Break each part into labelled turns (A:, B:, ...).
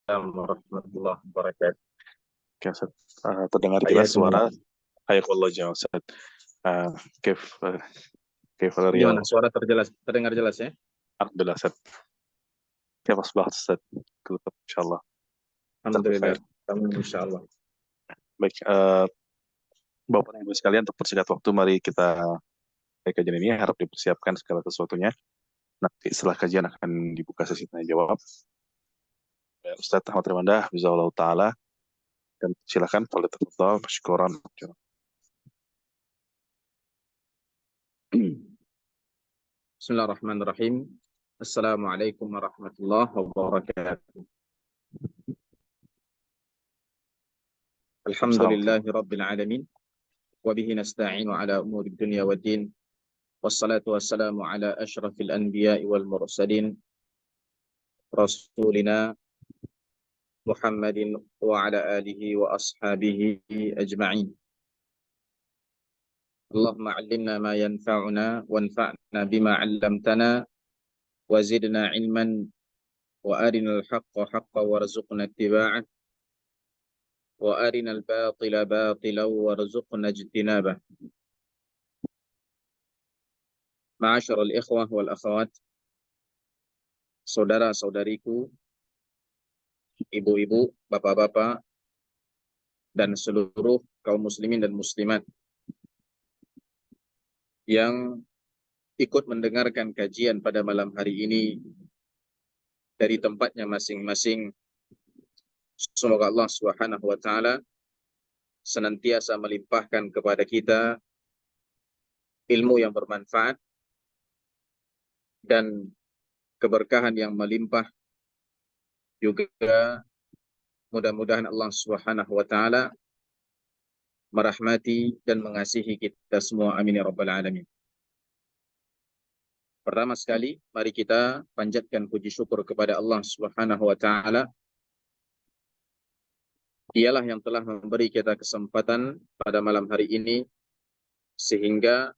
A: warahmatullahi wabarakatuh.
B: Oke, Ustaz. Terdengar jelas
A: Hayakumullah.
B: suara. Hayakallah jamaah Ustaz. Uh, Kif, Kif
A: Gimana?
B: Valerio.
A: Suara terdengar jelas ya?
B: Alhamdulillah Ustaz. Kif asbahat Ustaz. Kulub, insyaAllah.
A: Alhamdulillah. Amin insyaallah.
B: Baik, Bapak dan Ibu sekalian, untuk persingkat waktu, mari kita kajian ini harap dipersiapkan segala sesuatunya. Nanti setelah kajian akan dibuka sesi tanya jawab. Ustaz Ahmad Rimandah, Bizallahu Ta'ala. Dan silakan, boleh tafadhal, masykuran.
A: Bismillahirrahmanirrahim. Assalamualaikum warahmatullahi wabarakatuh. Alhamdulillahi rabbil alamin. Wa bihi nasta'inu ala umuri dunya wa din. Wassalatu wassalamu ala asyrafil anbiya'i wal mursalin. Rasulina Muhammadin wa ala alihi wa ashabihi ajma'in. Allahumma 'allimna ma yanfa'una wanfa'na bima 'allamtana wa zidna 'ilman wa arinal haqqa haqqan warzuqna ittiba'ah wa arinal batila batilan warzuqna ijtinabah. Ma'asyiral ikhwah wal akhwat, saudara-saudariku, ibu-ibu, bapak-bapak, dan seluruh kaum muslimin dan muslimat yang ikut mendengarkan kajian pada malam hari ini dari tempatnya masing-masing. Semoga Allah Subhanahu wa taala senantiasa melimpahkan kepada kita ilmu yang bermanfaat dan keberkahan yang melimpah, juga mudah-mudahan Allah Subhanahu wa taala merahmati dan mengasihi kita semua, amin ya rabbal alamin. Pertama sekali, mari kita panjatkan puji syukur kepada Allah Subhanahu wa taala. Dialah yang telah memberi kita kesempatan pada malam hari ini sehingga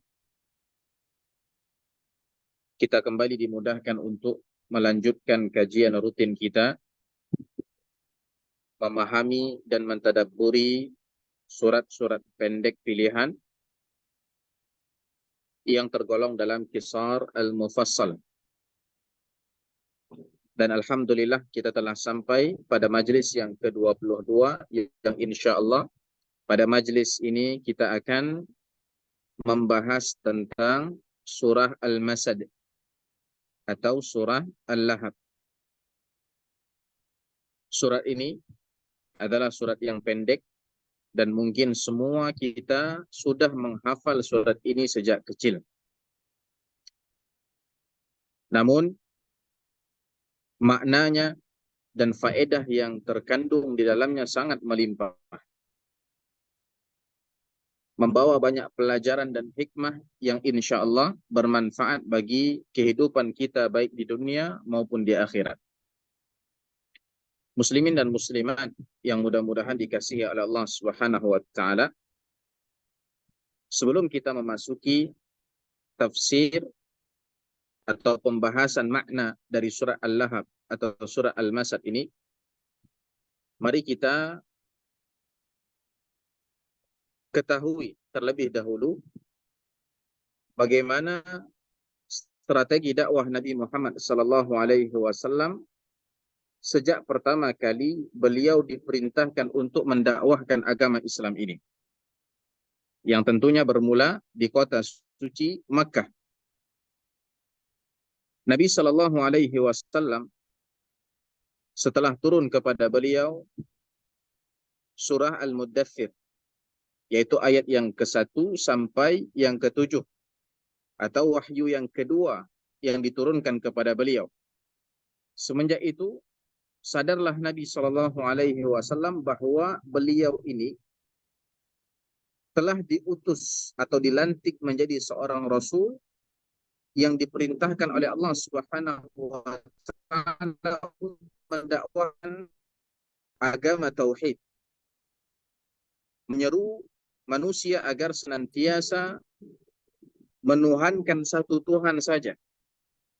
A: kita kembali dimudahkan untuk melanjutkan kajian rutin kita, memahami dan mentadabburi surat-surat pendek pilihan yang tergolong dalam Qisar al-Mufassal. Dan alhamdulillah kita telah sampai pada majlis yang ke-22 yang insya Allah pada majlis ini kita akan membahas tentang surah Al-Masad atau surah Al-Lahab. Surat ini adalah surat yang pendek dan mungkin semua kita sudah menghafal surat ini sejak kecil. Namun maknanya dan faedah yang terkandung di dalamnya sangat melimpah. Membawa banyak pelajaran dan hikmah yang insya Allah bermanfaat bagi kehidupan kita baik di dunia maupun di akhirat. Muslimin dan muslimat yang mudah-mudahan dikasihi oleh Allah Subhanahu wa taala. Sebelum kita memasuki tafsir atau pembahasan makna dari surah Al-Lahab atau surah Al-Masad ini, mari kita ketahui terlebih dahulu bagaimana strategi dakwah Nabi Muhammad SAW sejak pertama kali beliau diperintahkan untuk mendakwahkan agama Islam ini, yang tentunya bermula di kota suci Makkah. Nabi SAW setelah turun kepada beliau surah Al-Muddathir, yaitu ayat yang ke-1 sampai yang ke-7, atau wahyu yang kedua yang diturunkan kepada beliau. Semenjak itu sadarlah Nabi SAW bahwa beliau ini telah diutus atau dilantik menjadi seorang rasul yang diperintahkan oleh Allah Subhanahu wa taala untuk mendakwahkan agama tauhid, menyeru manusia agar senantiasa menuhankan satu Tuhan saja,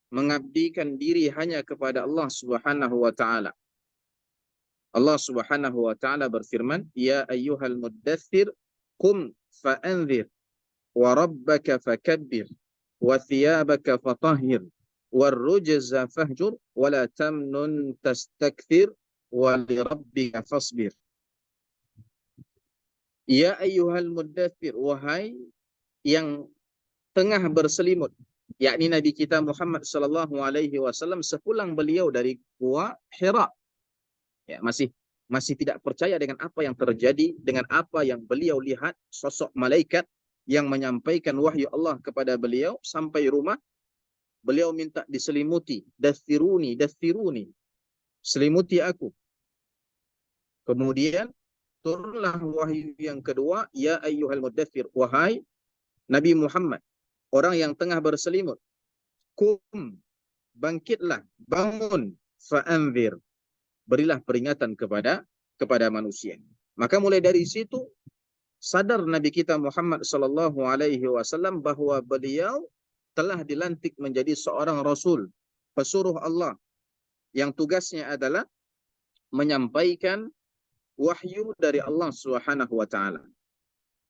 A: mengabdikan diri hanya kepada Allah Subhanahu wa taala. Allah Subhanahu wa taala berfirman, "Ya ayyuhal muddaththir qum fa'anzir wa rabbaka fakabbir wa thiyabaka fatahhir warrujza fahjur wa la tamnun tastakthir wa lirabbika fasbir." Ya ayyuhal muddaththir, wahai yang tengah berselimut, yakni Nabi kita Muhammad sallallahu alaihi wasallam sepulang beliau dari Gua Hira. Ya, masih tidak percaya dengan apa yang terjadi, dengan apa yang beliau lihat, sosok malaikat yang menyampaikan wahyu Allah kepada beliau. Sampai rumah, beliau minta diselimuti. Dathiruni, dathiruni, selimuti aku. Kemudian turunlah wahyu yang kedua, ya ayyuhal muddathir, wahai Nabi Muhammad, orang yang tengah berselimut, kum, bangkitlah, bangun, fa'anzir, berilah peringatan kepada manusia. Maka mulai dari situ sadar Nabi kita Muhammad sallallahu alaihi wasallam bahwa beliau telah dilantik menjadi seorang rasul, pesuruh Allah yang tugasnya adalah menyampaikan wahyu dari Allah Subhanahu wa taala.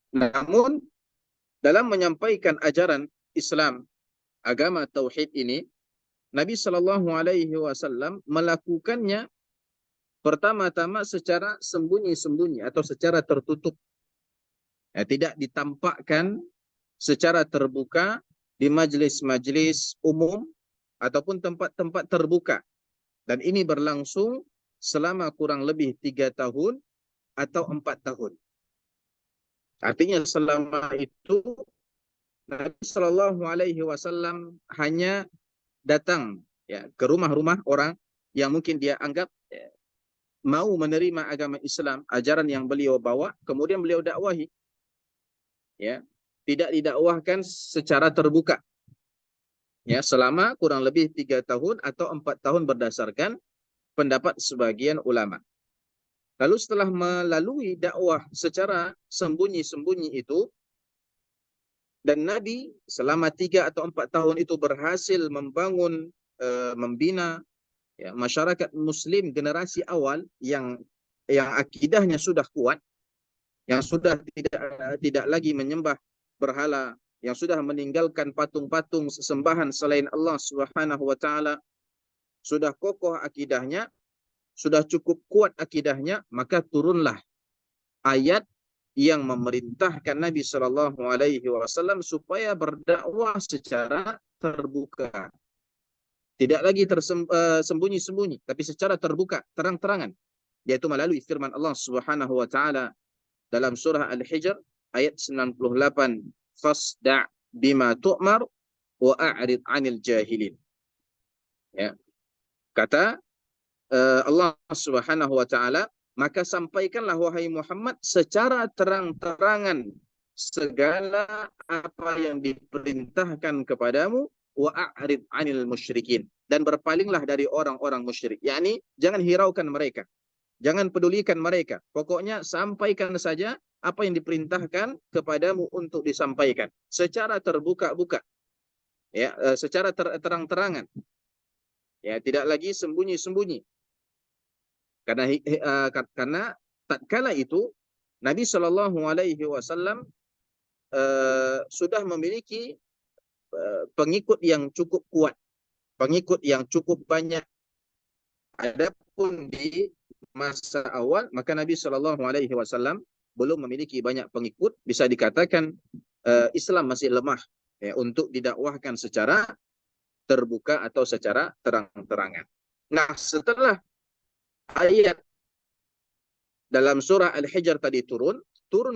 A: Namun dalam menyampaikan ajaran Islam, agama tauhid ini, Nabi sallallahu alaihi wasallam melakukannya pertama-tama secara sembunyi-sembunyi atau secara tertutup. Ya, tidak ditampakkan secara terbuka di majlis-majlis umum ataupun tempat-tempat terbuka. Dan ini berlangsung selama kurang lebih 3 tahun atau 4 tahun. Artinya selama itu Nabi Shallallahu Alaihi Wasallam hanya datang ya ke rumah-rumah orang yang mungkin dia anggap mau menerima agama Islam, ajaran yang beliau bawa, kemudian beliau dakwahi. Ya, tidak didakwahkan secara terbuka. Ya, selama kurang lebih 3 tahun atau 4 tahun berdasarkan pendapat sebagian ulama. Lalu setelah melalui dakwah secara sembunyi-sembunyi itu, dan Nabi selama 3 atau 4 tahun itu berhasil membangun, membina ya, masyarakat Muslim generasi awal yang akidahnya sudah kuat, yang sudah tidak lagi menyembah berhala, yang sudah meninggalkan patung-patung sesembahan selain Allah Subhanahu wa taala, sudah kokoh akidahnya, sudah cukup kuat akidahnya, maka turunlah ayat yang memerintahkan Nabi Shallallahu Alaihi Wasallam supaya berdakwah secara terbuka, tidak lagi sembunyi-sembunyi, tapi secara terbuka, terang-terangan, yaitu melalui firman Allah Subhanahu Wa Taala dalam surah Al-Hijr ayat 98, fasda' bima tu'mar wa a'rid 'anil jahilin. Ya. Kata Allah Subhanahu wa taala, maka sampaikanlah wahai Muhammad secara terang-terangan segala apa yang diperintahkan kepadamu, wa a'rid 'anil musyrikin, dan berpalinglah dari orang-orang musyrik. Yakni jangan hiraukan mereka, jangan pedulikan mereka. Pokoknya sampaikan saja apa yang diperintahkan kepadamu untuk disampaikan secara terbuka-buka. Ya, secara terang-terangan. Ya, tidak lagi sembunyi-sembunyi. Karena tatkala itu Nabi Shallallahu Alaihi Wasallam sudah memiliki pengikut yang cukup kuat, pengikut yang cukup banyak. Adapun di masa awal, maka Nabi Shallallahu Alaihi Wasallam belum memiliki banyak pengikut. Bisa dikatakan Islam masih lemah ya, untuk didakwahkan secara terbuka atau secara terang-terangan. Nah, setelah ayat dalam surah Al-Hijr tadi turun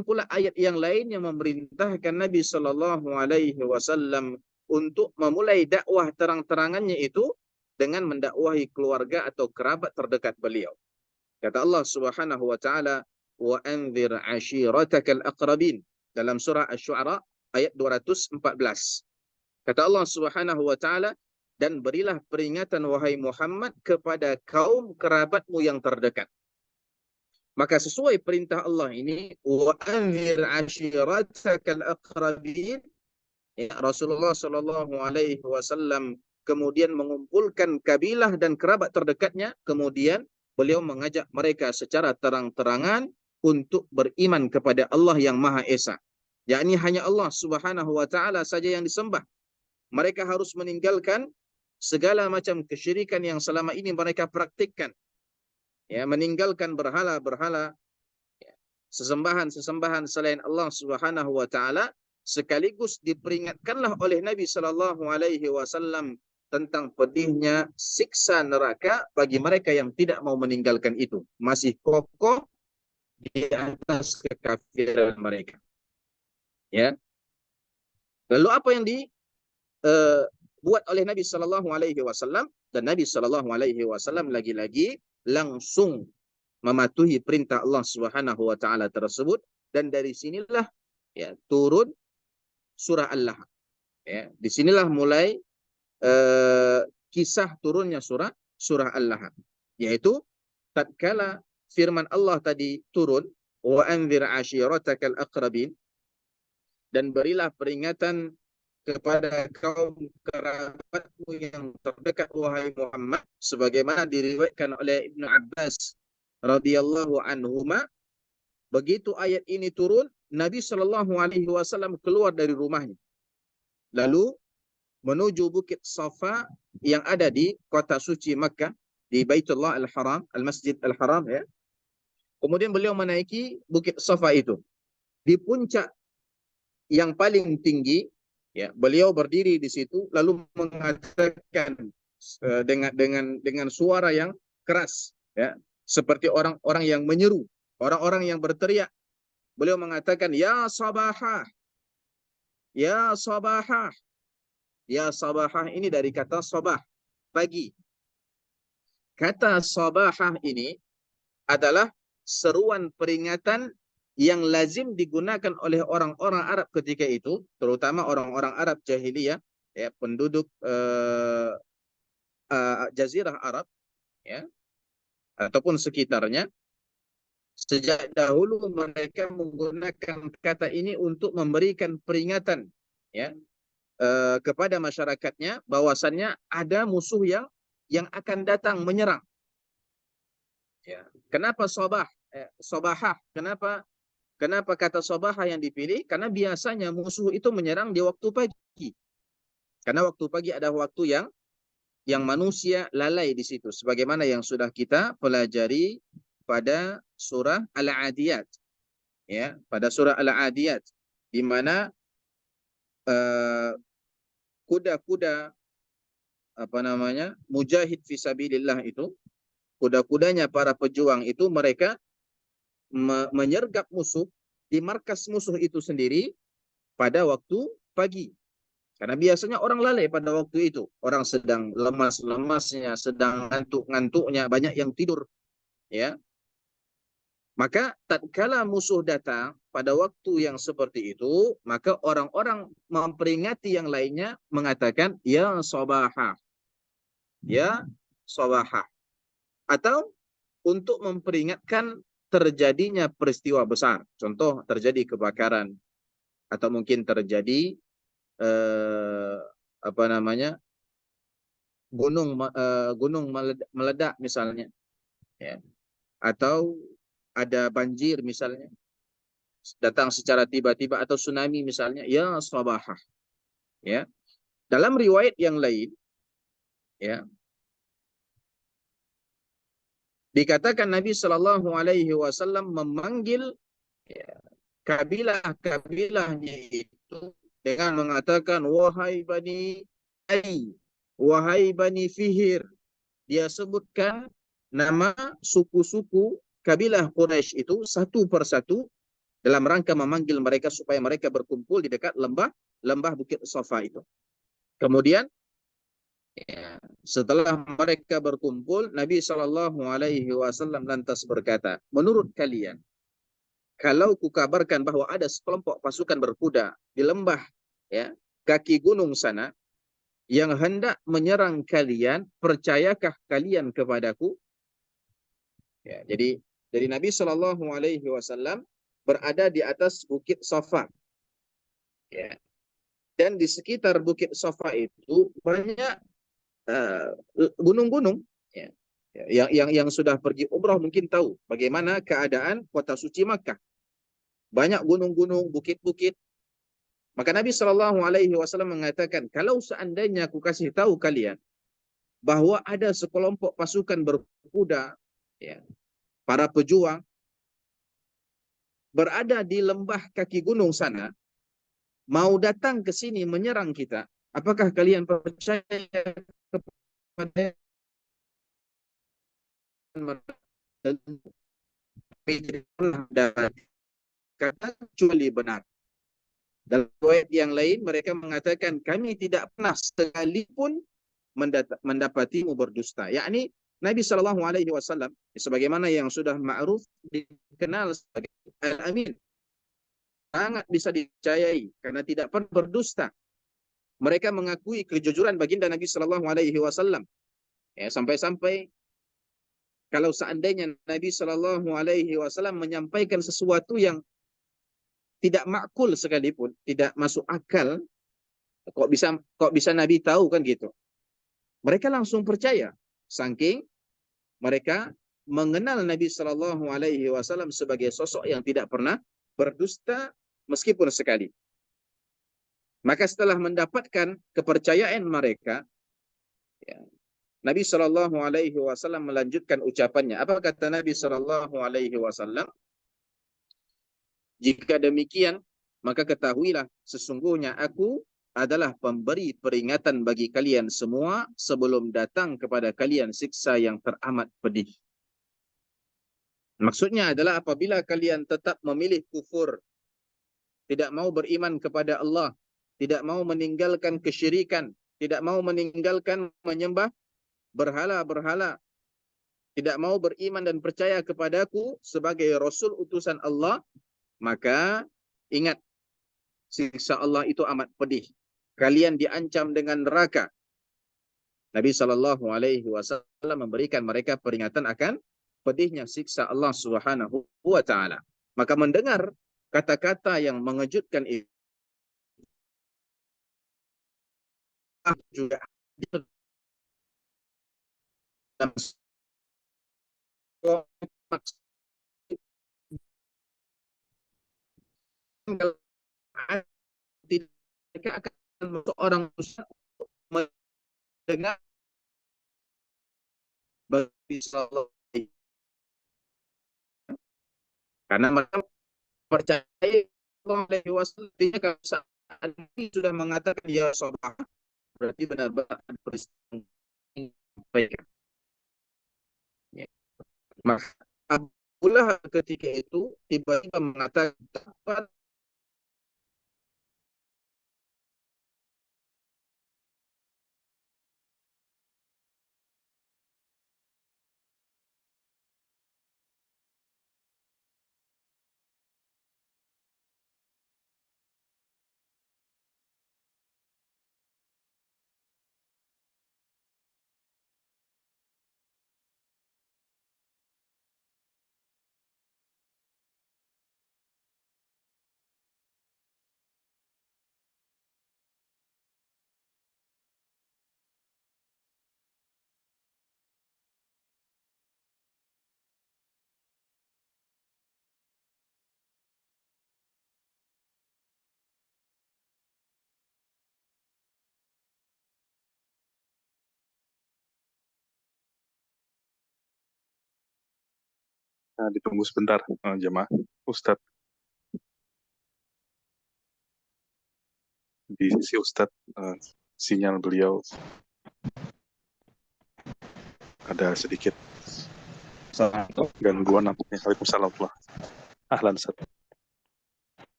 A: pula ayat yang lain yang memerintahkan Nabi Shallallahu Alaihi Wasallam untuk memulai dakwah terang-terangannya itu dengan mendakwahi keluarga atau kerabat terdekat beliau. Kata Allah Subhanahu wa taala, wa anzir ashiratakal aqrabin, dalam surah Asy-Syu'ara ayat 214. Kata Allah Subhanahu wa taala, dan berilah peringatan wahai Muhammad kepada kaum kerabatmu yang terdekat. Maka sesuai perintah Allah ini, wa anzir ashiratakal aqrabin, ya, Rasulullah sallallahu alaihi wasallam kemudian mengumpulkan kabilah dan kerabat terdekatnya, kemudian beliau mengajak mereka secara terang-terangan untuk beriman kepada Allah yang Maha Esa. Yakni hanya Allah Subhanahu wa taala saja yang disembah. Mereka harus meninggalkan segala macam kesyirikan yang selama ini mereka praktikkan. Ya, meninggalkan berhala-berhala, ya, sesembahan-sesembahan selain Allah Subhanahu wa taala, sekaligus diperingatkanlah oleh Nabi sallallahu alaihi wasallam tentang pedihnya siksa neraka bagi mereka yang tidak mau meninggalkan itu, masih kokoh di atas kekafiran mereka. Ya. Lalu apa yang dibuat oleh Nabi sallallahu alaihi wasallam, dan Nabi sallallahu alaihi wasallam lagi-lagi langsung mematuhi perintah Allah Subhanahu wa taala tersebut, dan dari sinilah ya turun surah Al-Lahab. Ya, di sinilah mulai kisah turunnya surah Al-Lahab, yaitu tatkala firman Allah tadi turun, wa anzir ashiratakal aqrabin, dan berilah peringatan kepada kaum kerabatmu yang terdekat wahai Muhammad, sebagaimana diriwayatkan oleh Ibnu Abbas radhiyallahu anhuma. Begitu ayat ini turun, Nabi Shallallahu alaihi wasallam keluar dari rumahnya, lalu menuju Bukit Safa yang ada di kota suci Makkah, di Baitullah Al-Haram, Al-Masjid Al-Haram, ya. Kemudian beliau menaiki Bukit Safa itu. Di puncak yang paling tinggi, ya, beliau berdiri di situ lalu mengatakan dengan suara yang keras, ya, seperti orang-orang yang menyeru, orang-orang yang berteriak. Beliau mengatakan, ya sabahah, ya sabahah. Ya sabahah ini dari kata sabah, pagi. Kata sabahah ini adalah seruan peringatan yang lazim digunakan oleh orang-orang Arab ketika itu, terutama orang-orang Arab jahiliyah, ya, penduduk Jazirah Arab, ya, ataupun sekitarnya. Sejak dahulu mereka menggunakan kata ini untuk memberikan peringatan, ya, kepada masyarakatnya bahwasannya ada musuh yang akan datang menyerang. Ya. Kenapa sobahah? Kenapa kata sobahah yang dipilih? Karena biasanya musuh itu menyerang di waktu pagi. Karena waktu pagi ada waktu yang manusia lalai di situ, sebagaimana yang sudah kita pelajari pada surah Al-Adiyat, ya, pada surah Al-Adiyat, di mana kuda-kuda mujahid fisabilillah itu, kuda-kudanya para pejuang itu, mereka menyergap musuh di markas musuh itu sendiri pada waktu pagi. Karena biasanya orang lalai pada waktu itu. Orang sedang lemas-lemasnya, sedang ngantuk-ngantuknya, banyak yang tidur. Ya. Maka tatkala musuh datang pada waktu yang seperti itu, maka orang-orang memperingati yang lainnya mengatakan, ya sabahah, ya sabahah. Atau untuk memperingatkan terjadinya peristiwa besar. Contoh, terjadi kebakaran, atau mungkin terjadi gunung meledak misalnya, ya, atau ada banjir misalnya datang secara tiba-tiba, atau tsunami misalnya, ya sabahah, ya. Dalam riwayat yang lain, ya, dikatakan Nabi Shallallahu alaihi wasallam memanggil, ya, kabilah-kabilahnya itu dengan mengatakan, wahai Bani Ai, wahai Bani Fihir. Dia sebutkan nama suku-suku kabilah Quraisy itu satu persatu dalam rangka memanggil mereka supaya mereka berkumpul di dekat lembah Bukit Safa itu. Kemudian, ya, setelah mereka berkumpul, Nabi Shallallahu alaihi wasallam lantas berkata, menurut kalian, kalau kukabarkan bahwa ada sekelompok pasukan berkuda di lembah, ya, kaki gunung sana yang hendak menyerang kalian, percayakah kalian kepadaku? Ya, jadi Nabi Shallallahu alaihi wasallam berada di atas Bukit Safa. Ya. Dan di sekitar Bukit Safa itu banyak gunung-gunung, ya. Yang sudah pergi umrah mungkin tahu bagaimana keadaan kota suci Makkah. Banyak gunung-gunung, bukit-bukit. Maka Nabi Shallallahu Alaihi Wasallam mengatakan, kalau seandainya aku kasih tahu kalian bahwa ada sekelompok pasukan berkuda, ya, para pejuang berada di lembah kaki gunung sana, mau datang ke sini menyerang kita, apakah kalian percaya kepada mereka? Dan kata kecuali benar. Dalam riwayat yang lain mereka mengatakan kami tidak pernah sekalipun mendapatimu berdusta. Yakni Nabi Shallallahu Alaihi Wasallam sebagaimana yang sudah ma'ruf dikenal sebagai Al-Amin, sangat bisa dipercayai karena tidak pernah berdusta. Mereka mengakui kejujuran baginda Nabi Shallallahu Alaihi Wasallam. Ya, sampai-sampai kalau seandainya Nabi Shallallahu Alaihi Wasallam menyampaikan sesuatu yang tidak makul sekalipun, tidak masuk akal, kok bisa Nabi tahu kan gitu. Mereka langsung percaya, saking mereka mengenal Nabi Shallallahu Alaihi Wasallam sebagai sosok yang tidak pernah berdusta meskipun sekali. Maka setelah mendapatkan kepercayaan mereka, ya, Nabi Shallallahu Alaihi Wasallam melanjutkan ucapannya. Apa kata Nabi Shallallahu Alaihi Wasallam? Jika demikian, maka ketahuilah sesungguhnya aku adalah pemberi peringatan bagi kalian semua sebelum datang kepada kalian siksa yang teramat pedih. Maksudnya adalah apabila kalian tetap memilih kufur, tidak mau beriman kepada Allah, tidak mau meninggalkan kesyirikan, tidak mau meninggalkan menyembah berhala-berhala, tidak mau beriman dan percaya kepadaku sebagai Rasul utusan Allah, maka ingat, siksa Allah itu amat pedih. Kalian diancam dengan neraka. Nabi Shallallahu Alaihi Wasallam memberikan mereka peringatan akan pedihnya siksa Allah Subhanahu Wa Taala. Maka mendengar kata-kata yang mengejutkan itu juga dalam mereka akan seorang mendengar bagi Shallallahu Alaihi, karena mereka percaya Allah Alaihi Wasallam. Kalau saat ini sudah mengatakan ya Rasulullah, berarti benar-benar ada peristiwa. Ya. Maka Abu Lahab ketika itu tiba-tiba mengatakan,
B: Nah, ditunggu sebentar, jemaah. Ustadz, di sisi Ustadz, sinyal beliau ada sedikit gangguan nampaknya. Waalaikumsalam. Ahlan, Ustadz.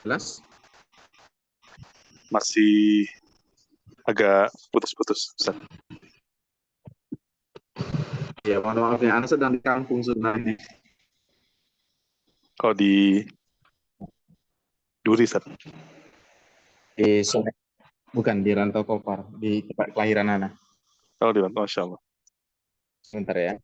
A: jelas.
B: Masih agak putus-putus, Ustadz.
A: Ya, mohon maaf ya, Anda sedang di kampung sebenarnya.
B: Kalau di Duri, Ustadz.
A: Di bukan di Rantau Kopar, di tempat kelahiran Ana.
B: Kalau di Bantul, Masya Allah.
A: Sebentar ya.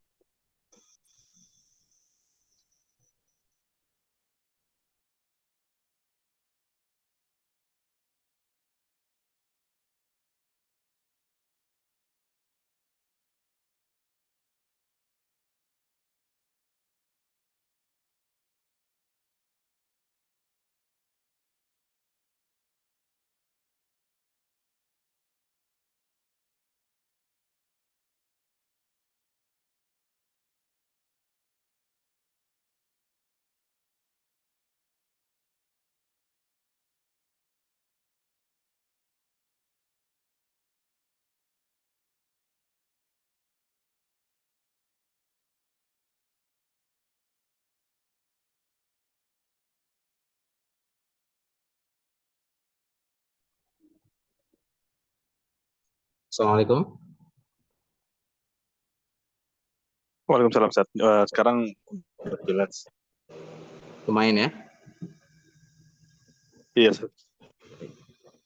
A: Assalamualaikum.
B: Waalaikumsalam Ustaz. Sekarang udah jelas.
A: Lumayan ya.
B: Iya, Ustaz.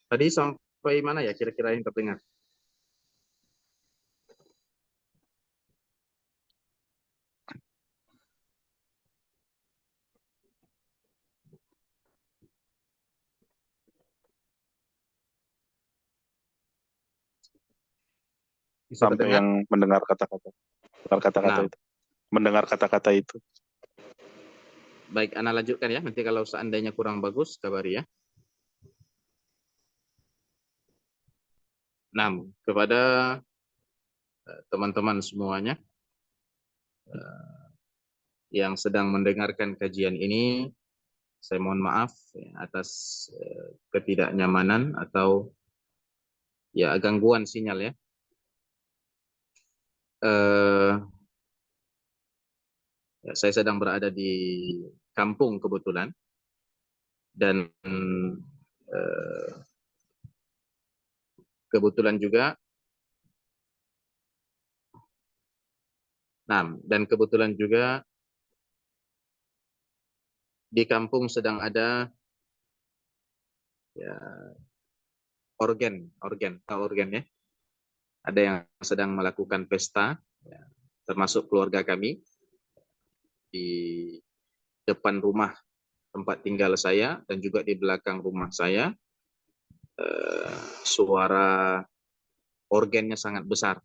A: Tadi sampai mana ya kira-kira yang terdengar? Bisa
B: Sampai
A: terdengar?
B: yang mendengar kata-kata. Mendengar kata-kata
A: Nah,
B: itu. Mendengar kata-kata itu.
A: baik, Ana lanjutkan ya. Nanti kalau seandainya kurang bagus, kabari ya. Nah, kepada teman-teman semuanya yang sedang mendengarkan kajian ini, saya mohon maaf ya, atas ketidaknyamanan atau ya gangguan sinyal ya. Eh, ya, saya sedang berada di kampung kebetulan dan eh, kebetulan juga, dan kebetulan juga di kampung sedang ada ya organ ya. Ada yang sedang melakukan pesta, ya, termasuk keluarga kami di depan rumah tempat tinggal saya dan juga di belakang rumah saya. Suara organnya sangat besar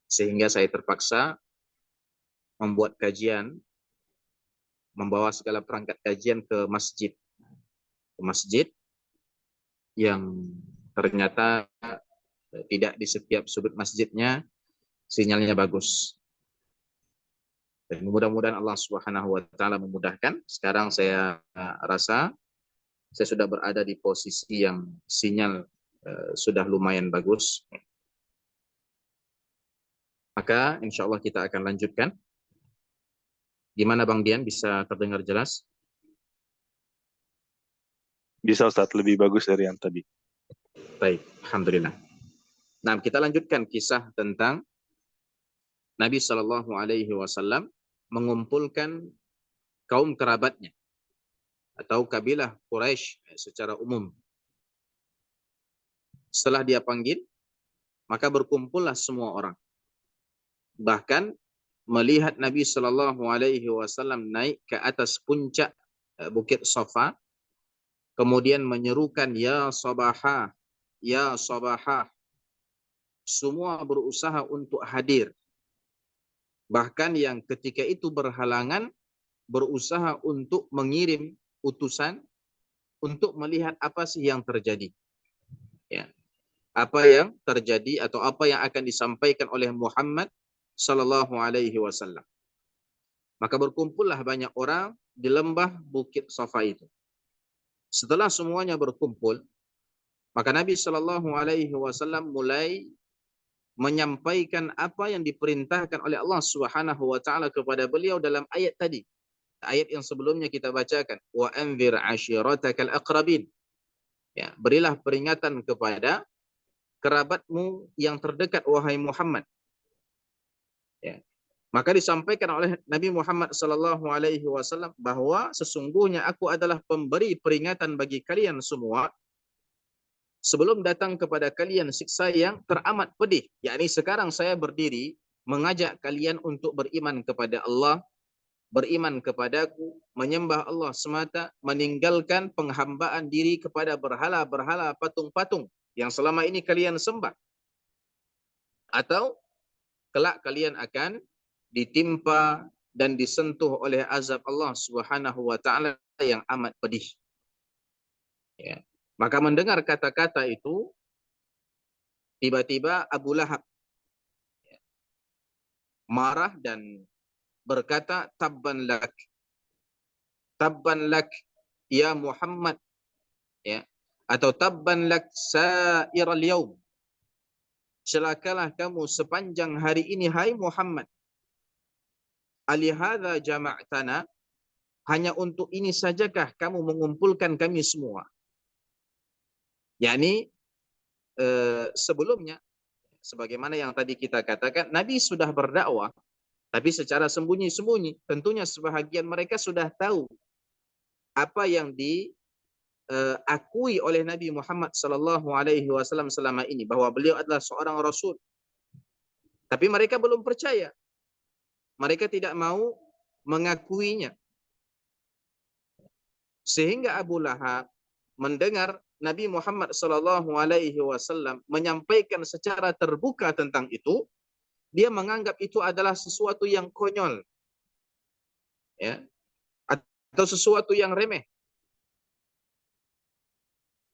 A: sehingga saya terpaksa membuat kajian, membawa segala perangkat kajian ke masjid yang ternyata tidak di setiap sudut masjidnya sinyalnya bagus. Dan mudah-mudahan Allah Subhanahu wa taala memudahkan. Sekarang saya rasa saya sudah berada di posisi yang sinyal sudah lumayan bagus. Maka insya Allah kita akan lanjutkan. Gimana Bang Dian, bisa terdengar jelas?
B: Bisa Ustaz, lebih bagus dari yang tadi.
A: Baik, Alhamdulillah. Nah, kita lanjutkan kisah tentang Nabi Shallallahu Alaihi Wasallam mengumpulkan kaum kerabatnya atau kabilah Quraisy secara umum. Setelah dia panggil, maka berkumpullah semua orang. Bahkan melihat Nabi Shallallahu Alaihi Wasallam naik ke atas puncak Bukit Safa, kemudian menyerukan ya Sabahah, ya Sabahah. Semua berusaha untuk hadir. Bahkan yang ketika itu berhalangan berusaha untuk mengirim utusan untuk melihat apa sih yang terjadi. Ya. Apa yang terjadi atau apa yang akan disampaikan oleh Muhammad sallallahu alaihi wasallam. Maka berkumpullah banyak orang di lembah Bukit Safa itu. Setelah semuanya berkumpul, maka Nabi sallallahu alaihi wasallam mulai menyampaikan apa yang diperintahkan oleh Allah Subhanahu wa taala kepada beliau dalam ayat tadi. Ayat yang sebelumnya kita bacakan, wa anzir ashiratakal aqrabin. Ya, berilah peringatan kepada kerabatmu yang terdekat wahai Muhammad. Ya. Maka disampaikan oleh Nabi Muhammad sallallahu alaihi wasallam bahwa sesungguhnya aku adalah pemberi peringatan bagi kalian semua sebelum datang kepada kalian siksa yang teramat pedih. Yakni sekarang saya berdiri mengajak kalian untuk beriman kepada Allah, beriman kepadaku, menyembah Allah semata, meninggalkan penghambaan diri kepada berhala-berhala, patung-patung yang selama ini kalian sembah. Atau kelak kalian akan ditimpa dan disentuh oleh azab Allah Subhanahu wa taala yang amat pedih. Ya. Maka mendengar kata-kata itu, tiba-tiba Abu Lahab marah dan berkata, tabban lak ya Muhammad, ya, atau tabban lak sairal yaum, celakalah kamu sepanjang hari ini hai Muhammad. Alihadza jama'tana, hanya untuk ini sajakah kamu mengumpulkan kami semua? Yakni sebelumnya sebagaimana yang tadi kita katakan, Nabi sudah berdakwah, tapi secara sembunyi-sembunyi. Tentunya sebahagian mereka sudah tahu apa yang diakui oleh Nabi Muhammad SAW selama ini, bahwa beliau adalah seorang Rasul. Tapi mereka belum percaya. Mereka tidak mau mengakuinya. Sehingga Abu Lahab mendengar Nabi Muhammad SAW menyampaikan secara terbuka tentang itu, dia menganggap itu adalah sesuatu yang konyol, ya, atau sesuatu yang remeh.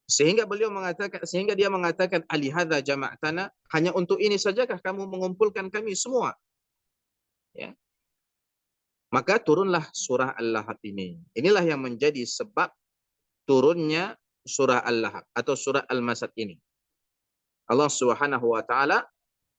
A: Sehingga dia mengatakan, alihadza jama'tana, hanya untuk ini sajakah kamu mengumpulkan kami semua? Ya. Maka turunlah surah Al-Lahab ini. Inilah yang menjadi sebab turunnya surah Al-Lahab atau surah Al-Masad ini. Allah Subhanahu wa taala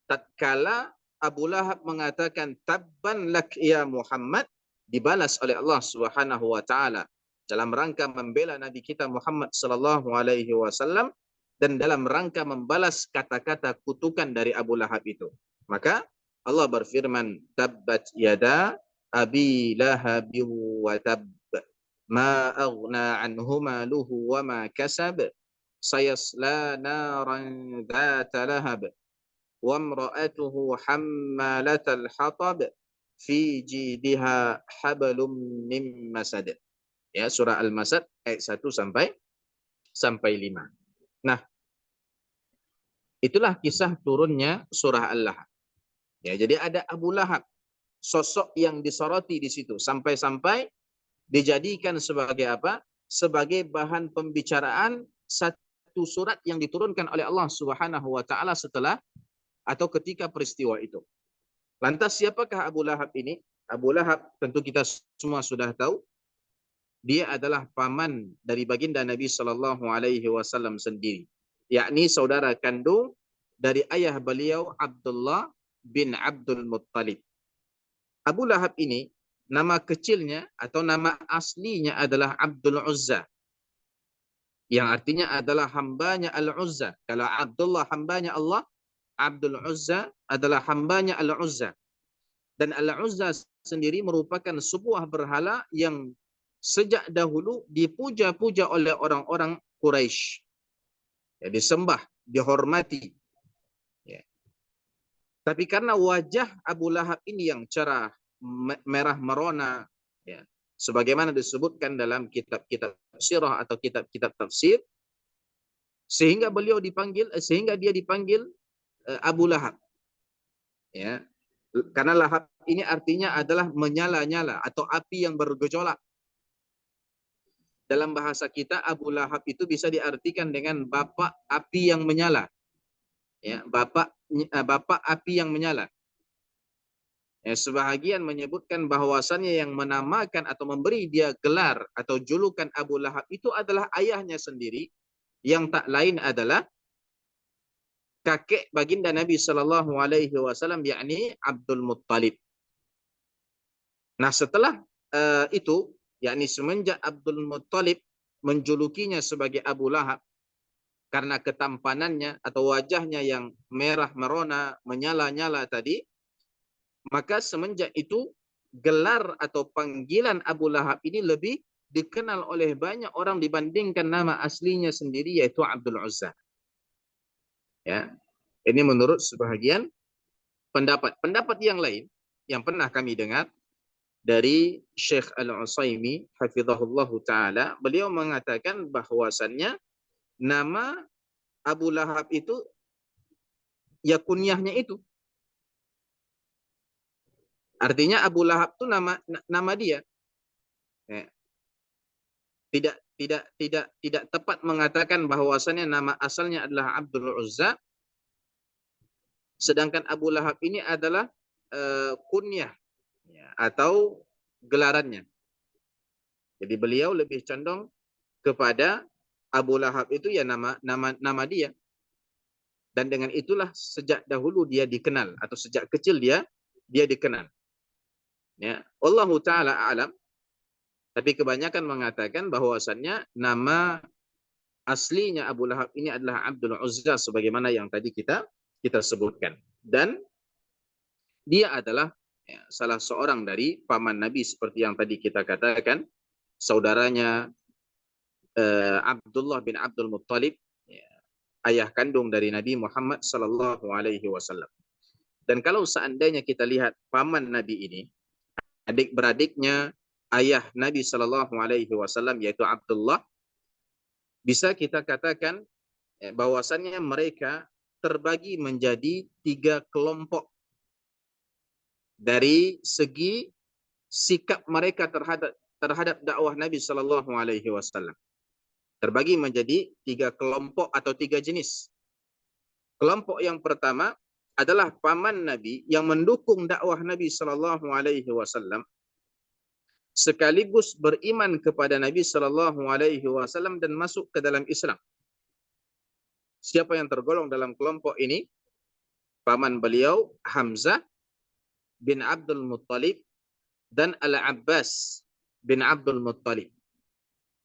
A: tatkala Abu Lahab mengatakan tabban lak ya Muhammad, dibalas oleh Allah Subhanahu wa taala dalam rangka membela Nabi kita Muhammad sallallahu alaihi wasallam dan dalam rangka membalas kata-kata kutukan dari Abu Lahab itu. Maka Allah berfirman, tabbat yada abi lahab wa tab, ma aghna anhu maluhu wa ma kasab, sayasla naran dzata lahab wa imra'atuhu hammalatal hatab fi jidha hablum mim masad. Ya, surah Al-Masad ayat 1 sampai 5. Nah, itulah kisah turunnya surah Al-Lahab. Ya, jadi ada Abu Lahab, sosok yang disoroti di situ sampai-sampai dijadikan sebagai apa? Sebagai bahan pembicaraan satu surat yang diturunkan oleh Allah Subhanahu wa taala setelah atau ketika peristiwa itu. Lantas siapakah Abu Lahab ini? Abu Lahab tentu kita semua sudah tahu. Dia adalah paman dari baginda Nabi Shallallahu Alaihi Wasallam sendiri, yakni saudara kandung dari ayah beliau Abdullah bin Abdul Muttalib. Abu Lahab ini nama kecilnya atau nama aslinya adalah Abdul Uzza, yang artinya adalah hambanya Al-Uzza. Kalau Abdullah hambanya Allah, Abdul Uzza adalah hambanya Al-Uzza. Dan Al-Uzza sendiri merupakan sebuah berhala yang sejak dahulu dipuja-puja oleh orang-orang Quraisy. Ya, disembah, dihormati. Ya. Tapi karena wajah Abu Lahab ini yang cerah, merah merona, ya, sebagaimana disebutkan dalam kitab-kitab sirah atau kitab-kitab tafsir, sehingga dia dipanggil Abu Lahab. Ya. Karena lahab ini artinya adalah menyala-nyala atau api yang bergejolak. Dalam bahasa kita, Abu Lahab itu bisa diartikan dengan bapak api yang menyala. Ya, bapak api yang menyala. Ya, sebahagian menyebutkan bahwasannya yang menamakan atau memberi dia gelar atau julukan Abu Lahab itu adalah ayahnya sendiri, yang tak lain adalah kakek baginda Nabi Shallallahu Alaihi Wasallam, yakni Abdul Muttalib. Nah, setelah itu, yakni semenjak Abdul Muttalib menjulukinya sebagai Abu Lahab karena ketampanannya atau wajahnya yang merah merona, menyala-nyala tadi, maka semenjak itu gelar atau panggilan Abu Lahab ini lebih dikenal oleh banyak orang dibandingkan nama aslinya sendiri, yaitu Abdul Uzza. Ya, ini menurut sebahagian pendapat. Pendapat yang lain yang pernah kami dengar dari Syekh Al-Utsaimin hafizahullahu taala, beliau mengatakan bahwasannya nama Abu Lahab itu ya kunyahnya itu. Artinya Abu Lahab itu nama dia. Ya. Tidak tepat mengatakan bahwasannya nama asalnya adalah Abdul Uzza, sedangkan Abu Lahab ini adalah kunyah, ya, atau gelarannya. Jadi beliau lebih condong kepada Abu Lahab itu ya nama dia. Dan dengan itulah sejak dahulu dia dikenal atau sejak kecil dia dikenal. Ya, Allahu taala a'lam. Tapi kebanyakan mengatakan bahwasannya nama aslinya Abu Lahab ini adalah Abdul Uzza sebagaimana yang tadi kita kita sebutkan. Dan dia adalah salah seorang dari paman Nabi seperti yang tadi kita katakan, saudaranya Abdullah bin Abdul Muttalib, ayah kandung dari Nabi Muhammad sallallahu alaihi wasallam. Dan kalau seandainya kita lihat paman Nabi ini, adik-beradiknya ayah Nabi sallallahu alaihi wasallam yaitu Abdullah, bisa kita katakan bahwasannya mereka terbagi menjadi 3 kelompok dari segi sikap mereka terhadap dakwah Nabi sallallahu alaihi wasallam. Terbagi menjadi 3 kelompok atau 3 jenis. Kelompok yang pertama adalah paman Nabi yang mendukung dakwah Nabi sallallahu alaihi wasallam sekaligus beriman kepada Nabi sallallahu alaihi wasallam dan masuk ke dalam Islam. Siapa yang tergolong dalam kelompok ini? Paman beliau Hamzah bin Abdul Muttalib dan Al-Abbas bin Abdul Muttalib.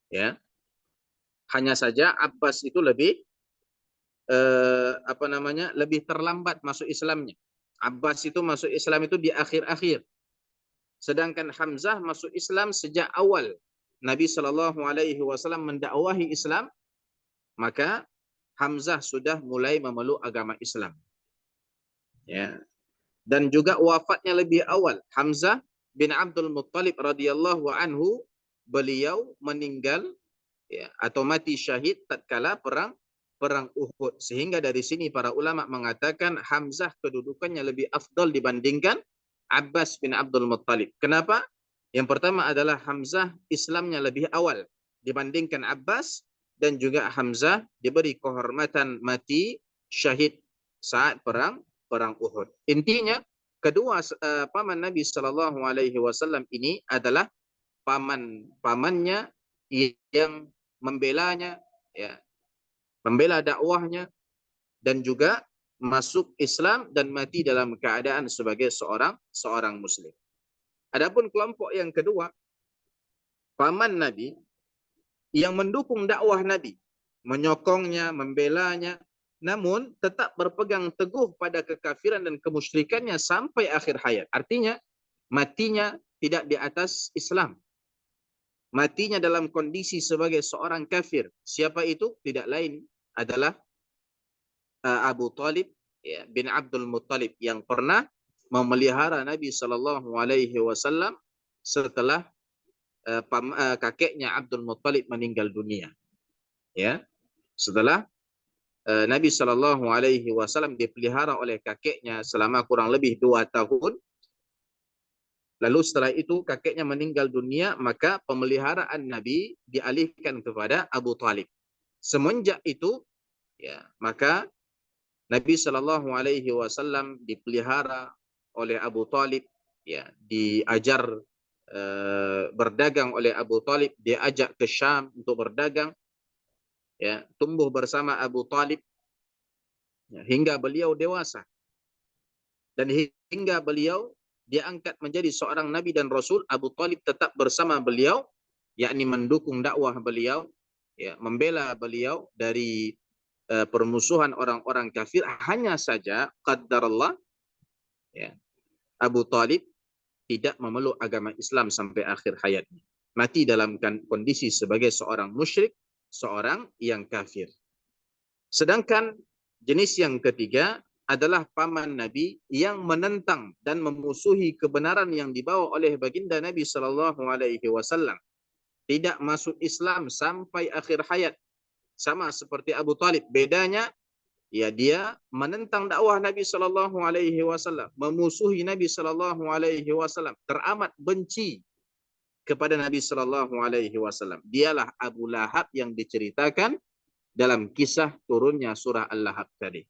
A: Ya. Hanya saja Abbas itu lebih lebih terlambat masuk Islamnya. Abbas itu masuk Islam itu di akhir-akhir. Sedangkan Hamzah masuk Islam sejak awal Nabi Shallallahu Alaihi Wasallam mendakwahi Islam, maka Hamzah sudah mulai memeluk agama Islam. Ya. Dan juga wafatnya lebih awal. Hamzah bin Abdul Muttalib radhiyallahu anhu, beliau meninggal atau mati syahid tatkala perang Uhud. Sehingga dari sini para ulama mengatakan Hamzah kedudukannya lebih afdal dibandingkan Abbas bin Abdul Muttalib. Kenapa? Yang pertama adalah Hamzah Islamnya lebih awal dibandingkan Abbas, dan juga Hamzah diberi kehormatan mati syahid saat perang Uhud. Intinya kedua paman Nabi Shallallahu Alaihi Wasallam ini adalah pamannya yang membelanya, membela dakwahnya, dan juga masuk Islam dan mati dalam keadaan sebagai seorang Muslim. Adapun kelompok yang kedua, paman Nabi yang mendukung dakwah Nabi, menyokongnya, membelanya, namun tetap berpegang teguh pada kekafiran dan kemusyrikannya sampai akhir hayat. Artinya matinya tidak di atas Islam. Matinya dalam kondisi sebagai seorang kafir. Siapa itu? Tidak lain adalah Abu Talib bin Abdul Muttalib yang pernah memelihara Nabi Shallallahu Alaihi Wasallam setelah kakeknya Abdul Muttalib meninggal dunia. Ya, setelah Nabi Shallallahu Alaihi Wasallam dipelihara oleh kakeknya selama kurang lebih 2 tahun. Lalu setelah itu kakeknya meninggal dunia, maka pemeliharaan Nabi dialihkan kepada Abu Talib. Semenjak itu, maka Nabi Shallallahu Alaihi Wasallam dipelihara oleh Abu Talib, diajar berdagang oleh Abu Talib, diajak ke Syam untuk berdagang, tumbuh bersama Abu Talib hingga beliau dewasa, dan hingga beliau diangkat menjadi seorang Nabi dan Rasul. Abu Talib tetap bersama beliau, yakni mendukung dakwah beliau, membela beliau dari permusuhan orang-orang kafir. Hanya saja qaddarallah, Abu Talib tidak memeluk agama Islam sampai akhir hayatnya. Mati dalam kondisi sebagai seorang musyrik, seorang yang kafir. Sedangkan jenis yang ketiga adalah paman Nabi yang menentang dan memusuhi kebenaran yang dibawa oleh baginda Nabi Shallallahu Alaihi Wasallam. Tidak masuk Islam sampai akhir hayat. Sama seperti Abu Talib. Bedanya, dia menentang dakwah Nabi Shallallahu Alaihi Wasallam, memusuhi Nabi Shallallahu Alaihi Wasallam, teramat benci kepada Nabi Shallallahu Alaihi Wasallam. Dialah Abu Lahab yang diceritakan dalam kisah turunnya surah Al-Lahab tadi.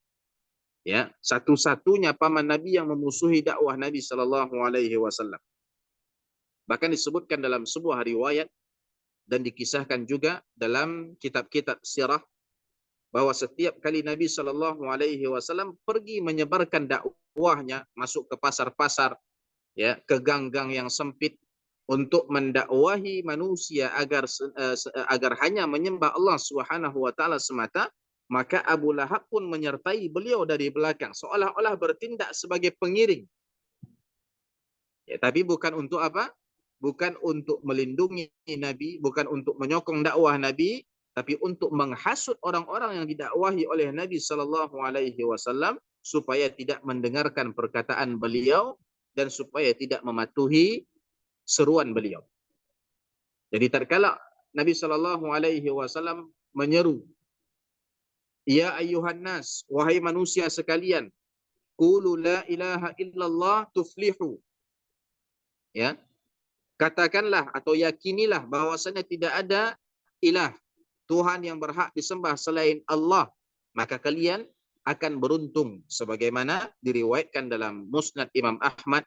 A: Satu-satunya paman Nabi yang memusuhi dakwah Nabi Shallallahu Alaihi Wasallam. Bahkan disebutkan dalam sebuah riwayat dan dikisahkan juga dalam kitab-kitab sirah bahwa setiap kali Nabi Shallallahu Alaihi Wasallam pergi menyebarkan dakwahnya, masuk ke pasar-pasar, ke gang-gang yang sempit untuk mendakwahi manusia agar hanya menyembah Allah Subhanahu Wa Taala semata, maka Abu Lahab pun menyertai beliau dari belakang, seolah-olah bertindak sebagai pengiring. Ya, tapi bukan untuk apa? Bukan untuk melindungi Nabi, bukan untuk menyokong dakwah Nabi, tapi untuk menghasut orang-orang yang didakwahi oleh Nabi Sallallahu Alaihi Wasallam supaya tidak mendengarkan perkataan beliau dan supaya tidak mematuhi seruan beliau. Jadi tatkala Nabi Sallallahu Alaihi Wasallam menyeru, "Ya ayyuhan nas, wahai manusia sekalian, qulu la ilaha illallah tuflihu." Ya, katakanlah atau yakinilah bahwasanya tidak ada ilah, Tuhan yang berhak disembah selain Allah, maka kalian akan beruntung, sebagaimana diriwayatkan dalam Musnad Imam Ahmad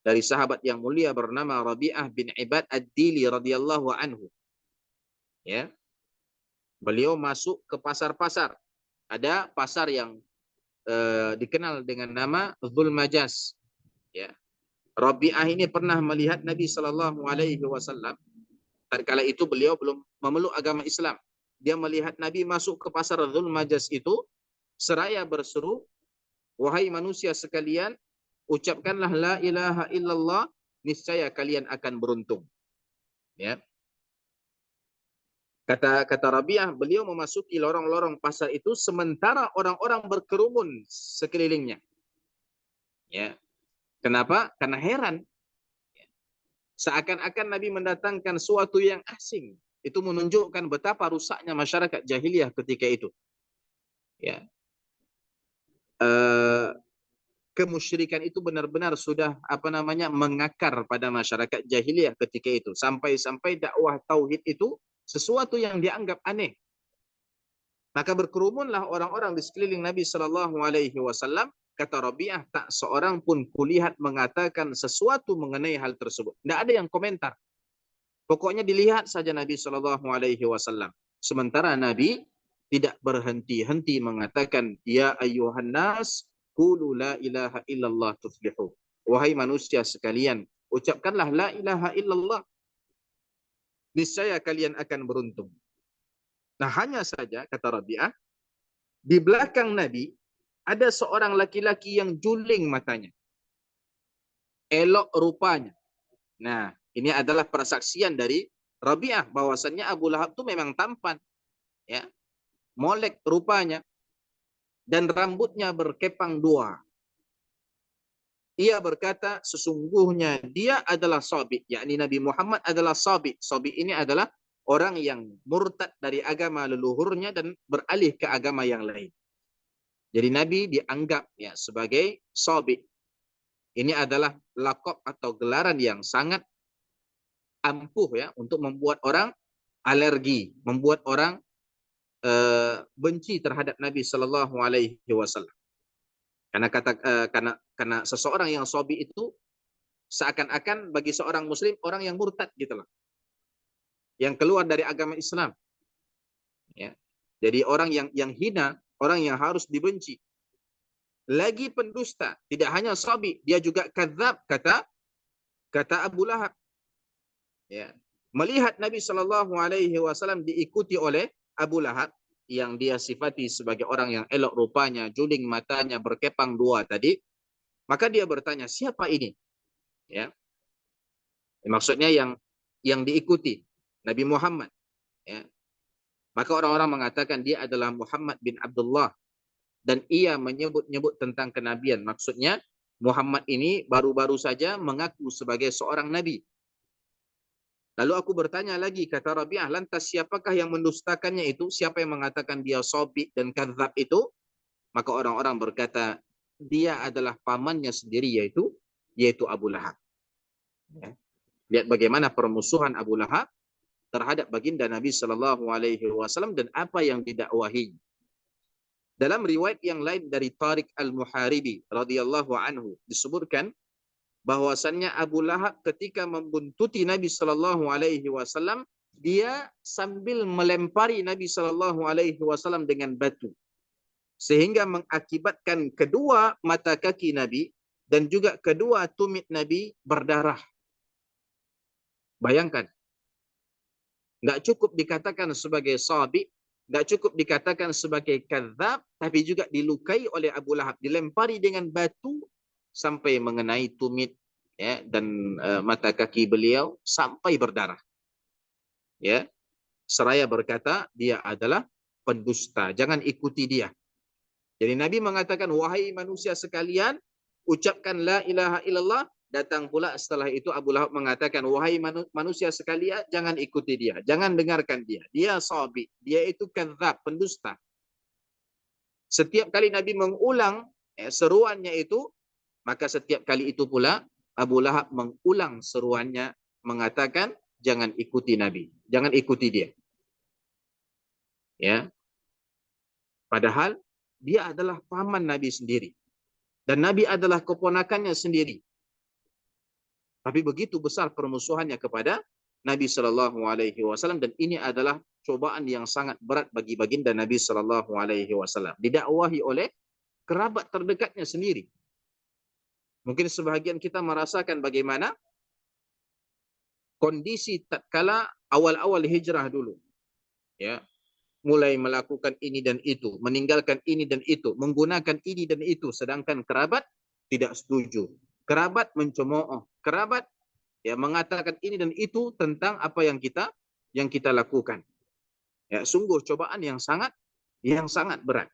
A: dari sahabat yang mulia bernama Rabi'ah bin Ibad Ad-Dili radhiyallahu anhu. Ya, beliau masuk ke pasar-pasar. Ada pasar yang dikenal dengan nama Dzul Majas. Ya, Rabi'ah ini pernah melihat Nabi Sallallahu Alaihi Wasallam. Tatkala itu beliau belum memeluk agama Islam. Dia melihat Nabi masuk ke pasar Dzul Majas itu, seraya berseru, "Wahai manusia sekalian, ucapkanlah la ilaha illallah, niscaya kalian akan beruntung." Ya. Kata Rabi'ah, beliau memasuki lorong-lorong pasar itu sementara orang-orang berkerumun sekelilingnya. Ya. Kenapa? Karena heran. Seakan-akan Nabi mendatangkan suatu yang asing. Itu menunjukkan betapa rusaknya masyarakat jahiliyah ketika itu. Ya. Kemusyrikan itu benar-benar sudah mengakar pada masyarakat jahiliyah ketika itu. Sampai-sampai dakwah tauhid itu sesuatu yang dianggap aneh. Maka berkerumunlah orang-orang di sekeliling Nabi Sallallahu Alaihi Wasallam. Kata Rabi'ah, tak seorang pun kulihat mengatakan sesuatu mengenai hal tersebut. Tidak ada yang komentar. Pokoknya dilihat saja Nabi Sallallahu Alaihi Wasallam. Sementara Nabi tidak berhenti-henti mengatakan, "Ya ayyuhan nas, qulu la ilaha illallah tuflihu." Wahai manusia sekalian, ucapkanlah la ilaha illallah, niscaya kalian akan beruntung. Nah, hanya saja kata Rabi'ah, di belakang Nabi ada seorang laki-laki yang juling matanya, elok rupanya. Nah, ini adalah persaksian dari Rabi'ah bahwasannya Abu Lahab itu memang tampan, ya, molek rupanya, dan rambutnya berkepang dua. Ia berkata, sesungguhnya dia adalah Sabi, yakni Nabi Muhammad adalah Sabi. Sabi ini adalah orang yang murtad dari agama leluhurnya dan beralih ke agama yang lain. Jadi Nabi dianggap ya sebagai Sabi. Ini adalah lakop atau gelaran yang sangat ampuh ya untuk membuat orang alergi, membuat orang benci terhadap Nabi Sallallahu Alaihi Wasallam. Karena seseorang yang Sabi itu seakan-akan bagi seorang Muslim orang yang murtad gitu loh, yang keluar dari agama Islam. Ya. Jadi orang yang hina, orang yang harus dibenci. Lagi pendusta, tidak hanya Sabi, dia juga kadzab, kata Abu Lahab. Ya. Melihat Nabi Shallallahu Alaihi Wasallam diikuti oleh Abu Lahab yang dia sifati sebagai orang yang elok rupanya, juling matanya, berkepang dua tadi, maka dia bertanya, siapa ini? Ya. Maksudnya yang diikuti Nabi Muhammad. Ya. Maka orang-orang mengatakan dia adalah Muhammad bin Abdullah. Dan ia menyebut-nyebut tentang kenabian. Maksudnya Muhammad ini baru-baru saja mengaku sebagai seorang nabi. Lalu aku bertanya lagi, kata Rabi'ah, lantas siapakah yang mendustakannya itu? Siapa yang mengatakan dia Sabi dan kadzab itu? Maka orang-orang berkata, dia adalah pamannya sendiri, yaitu Abu Lahab. Ya. Lihat bagaimana permusuhan Abu Lahab terhadap baginda Nabi Sallallahu Alaihi Wasallam dan apa yang didakwahi. Dalam riwayat yang lain dari Tariq Al-Muharibi radhiyallahu anhu disebutkan bahwasannya Abu Lahab ketika membuntuti Nabi Sallallahu Alaihi Wasallam, dia sambil melempari Nabi Sallallahu Alaihi Wasallam dengan batu, sehingga mengakibatkan kedua mata kaki Nabi dan juga kedua tumit Nabi berdarah. Bayangkan, nggak cukup dikatakan sebagai Sabi, Nggak cukup dikatakan sebagai kadzab, tapi juga dilukai oleh Abu Lahab, dilempari dengan batu sampai mengenai tumit, ya, dan mata kaki beliau sampai berdarah. Ya, seraya berkata dia adalah pendusta, jangan ikuti dia. Jadi Nabi mengatakan, wahai manusia sekalian, ucapkan la ilaha illallah. Datang pula setelah itu Abu Lahab mengatakan, wahai manusia sekalian, jangan ikuti dia, jangan dengarkan dia. Dia sabi, dia itu kadzab, pendusta. Setiap kali Nabi mengulang seruannya itu, maka setiap kali itu pula Abu Lahab mengulang seruannya, mengatakan, jangan ikuti Nabi, jangan ikuti dia. Ya, padahal dia adalah paman Nabi sendiri. Dan Nabi adalah keponakannya sendiri. Tapi begitu besar permusuhannya kepada Nabi Shallallahu Alaihi Wasallam, dan ini adalah cobaan yang sangat berat bagi baginda Nabi Shallallahu Alaihi Wasallam. Didakwahi oleh kerabat terdekatnya sendiri. Mungkin sebahagian kita merasakan bagaimana kondisi tatkala awal-awal hijrah dulu. Ya, mulai melakukan ini dan itu, meninggalkan ini dan itu, menggunakan ini dan itu, sedangkan kerabat tidak setuju. Kerabat mencemooh, kerabat ya mengatakan ini dan itu tentang apa yang kita lakukan. Ya, sungguh cobaan yang sangat berat.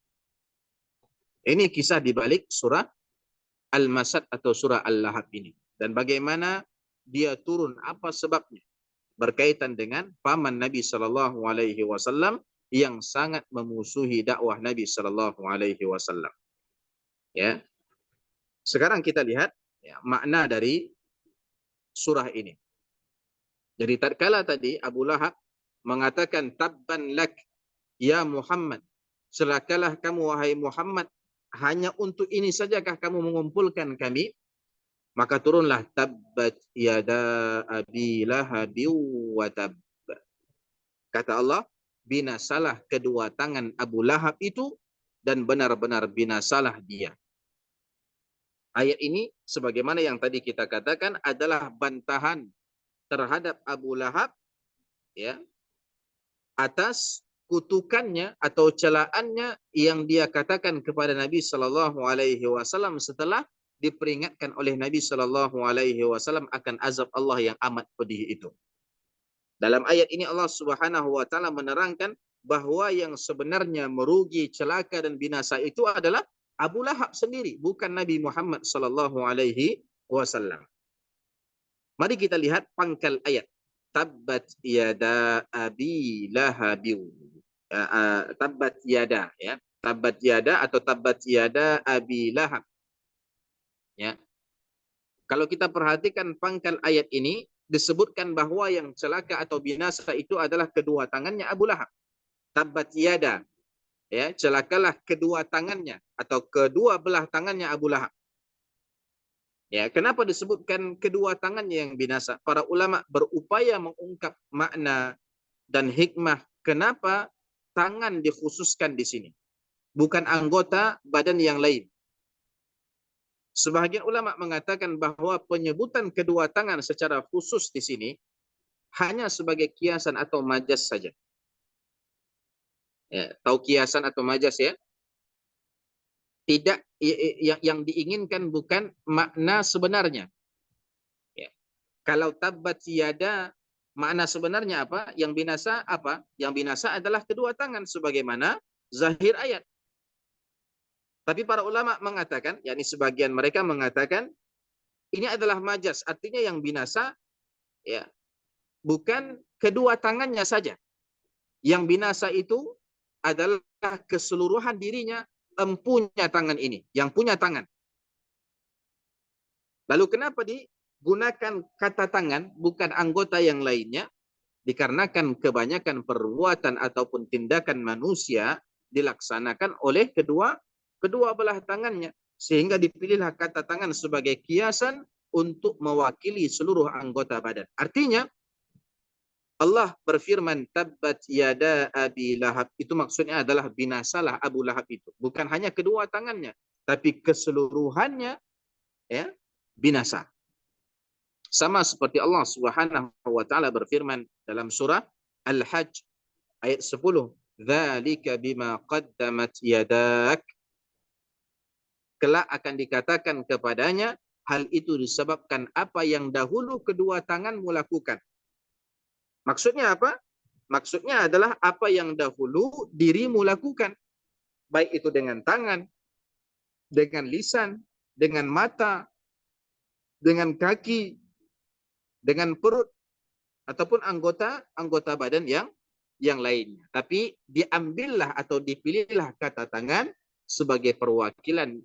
A: Ini kisah di balik surah Al-Masad atau surah Al-Lahab ini, dan bagaimana dia turun, apa sebabnya, berkaitan dengan paman Nabi Shallallahu Alaihi Wasallam yang sangat memusuhi dakwah Nabi Shallallahu Alaihi Wasallam. Ya, sekarang kita lihat ya, makna dari surah ini. Jadi tatkala tadi Abu Lahab mengatakan tabban lak ya Muhammad, celakalah kamu wahai Muhammad, hanya untuk ini sajakah kamu mengumpulkan kami? Maka turunlah tabbat yada abi lahabi wa tab. Kata Allah, binasalah kedua tangan Abu Lahab itu, dan benar-benar binasalah dia. Ayat ini sebagaimana yang tadi kita katakan adalah bantahan terhadap Abu Lahab, ya, atas kutukannya atau celaannya yang dia katakan kepada Nabi Shallallahu Alaihi Wasallam setelah diperingatkan oleh Nabi Shallallahu Alaihi Wasallam akan azab Allah yang amat pedih itu. Dalam ayat ini Allah Subhanahu Wa Taala menerangkan bahwa yang sebenarnya merugi, celaka dan binasa itu adalah Abu Lahab sendiri, bukan Nabi Muhammad Shallallahu Alaihi Wasallam. Mari kita lihat pangkal ayat. Tabbat yada abi lahabi. Tabbat yada, ya. Tabbat yada atau tabbat yada abi lahab. Ya. Kalau kita perhatikan pangkal ayat ini, disebutkan bahwa yang celaka atau binasa itu adalah kedua tangannya Abu Lahab. Tabbat yada, ya, celakalah kedua tangannya atau kedua belah tangannya Abu Lahab. Ya, kenapa disebutkan kedua tangannya yang binasa? Para ulama berupaya mengungkap makna dan hikmah kenapa tangan dikhususkan di sini, bukan anggota badan yang lain. Sebahagian ulama mengatakan bahwa penyebutan kedua tangan secara khusus di sini hanya sebagai kiasan atau majas saja. Ya, tahu kiasan atau majas ya? Tidak, yang diinginkan bukan makna sebenarnya. Ya. Kalau tabbat yada, makna sebenarnya apa? Yang binasa apa? Yang binasa adalah kedua tangan sebagaimana zahir ayat. Tapi para ulama mengatakan, yakni sebagian mereka mengatakan ini adalah majas, artinya yang binasa ya bukan kedua tangannya saja. Yang binasa itu adalah keseluruhan dirinya, empunya tangan ini, yang punya tangan. Lalu kenapa digunakan kata tangan bukan anggota yang lainnya? Dikarenakan kebanyakan perbuatan ataupun tindakan manusia dilaksanakan oleh kedua belah tangannya, sehingga dipilihlah kata tangan sebagai kiasan untuk mewakili seluruh anggota badan. Artinya Allah berfirman tabbat yada abi lahab, itu maksudnya adalah binasalah Abu Lahab itu, bukan hanya kedua tangannya tapi keseluruhannya ya binasa. Sama seperti Allah Subhanahu wa taala berfirman dalam surah Al-Hajj ayat 10, dzalika bima qaddamat yadak. Kelak akan dikatakan kepadanya, hal itu disebabkan apa yang dahulu kedua tanganmu lakukan. Maksudnya apa? Maksudnya adalah apa yang dahulu dirimu lakukan. Baik itu dengan tangan, dengan lisan, dengan mata, dengan kaki, dengan perut, ataupun anggota badan yang lainnya. Tapi diambillah atau dipilihlah kata tangan sebagai perwakilan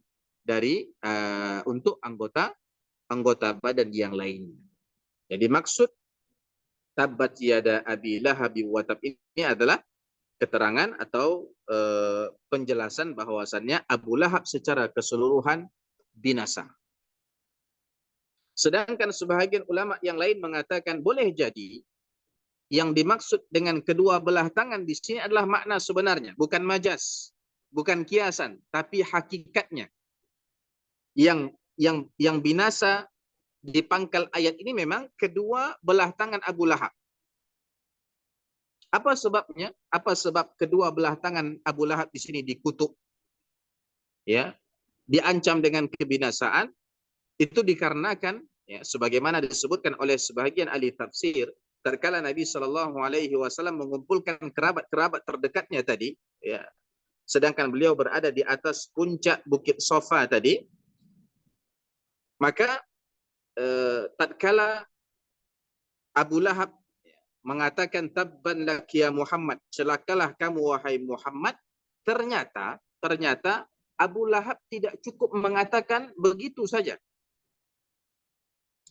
A: dari untuk anggota badan yang lainnya. Jadi maksud tabbat yada abi lahabi wa tab ini adalah keterangan atau penjelasan bahwasannya Abu Lahab secara keseluruhan binasa. Sedangkan sebahagian ulama yang lain mengatakan boleh jadi yang dimaksud dengan kedua belah tangan di sini adalah makna sebenarnya, bukan majas, bukan kiasan, tapi hakikatnya. Yang binasa di pangkal ayat ini memang kedua belah tangan Abu Lahab. Apa sebabnya? Apa sebab kedua belah tangan Abu Lahab di sini dikutuk? Ya, diancam dengan kebinasaan. Itu dikarenakan ya, sebagaimana disebutkan oleh sebagian ahli tafsir, tatkala Nabi Shallallahu Alaihi Wasallam mengumpulkan kerabat-kerabat terdekatnya tadi, ya, sedangkan beliau berada di atas puncak bukit Sofa tadi, maka tatkala Abu Lahab mengatakan tabban lak ya Muhammad, celakalah kamu wahai Muhammad, ternyata Abu Lahab tidak cukup mengatakan begitu saja.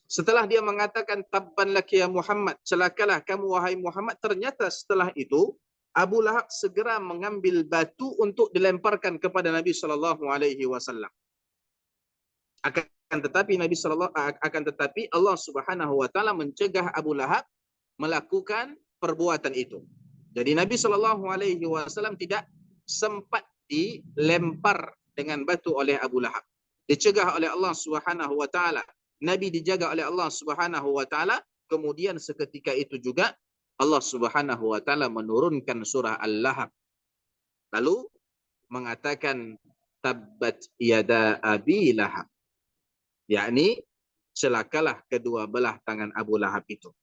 A: Setelah dia mengatakan tabban lak ya Muhammad, celakalah kamu wahai Muhammad, ternyata setelah itu Abu Lahab segera mengambil batu untuk dilemparkan kepada Nabi Shallallahu Alaihi Wasallam. Akan tetapi Allah Subhanahu Wa Taala mencegah Abu Lahab melakukan perbuatan itu. Jadi Nabi Shallallahu Alaihi Wasallam tidak sempat dilempar dengan batu oleh Abu Lahab. Dicegah oleh Allah Subhanahu Wa Taala. Nabi dijaga oleh Allah Subhanahu Wa Taala. Kemudian seketika itu juga Allah Subhanahu Wa Taala menurunkan surah Al-Lahab. Lalu mengatakan tabbat yada abi lahab. Yakni celakalah kedua belah tangan Abu Lahab itu.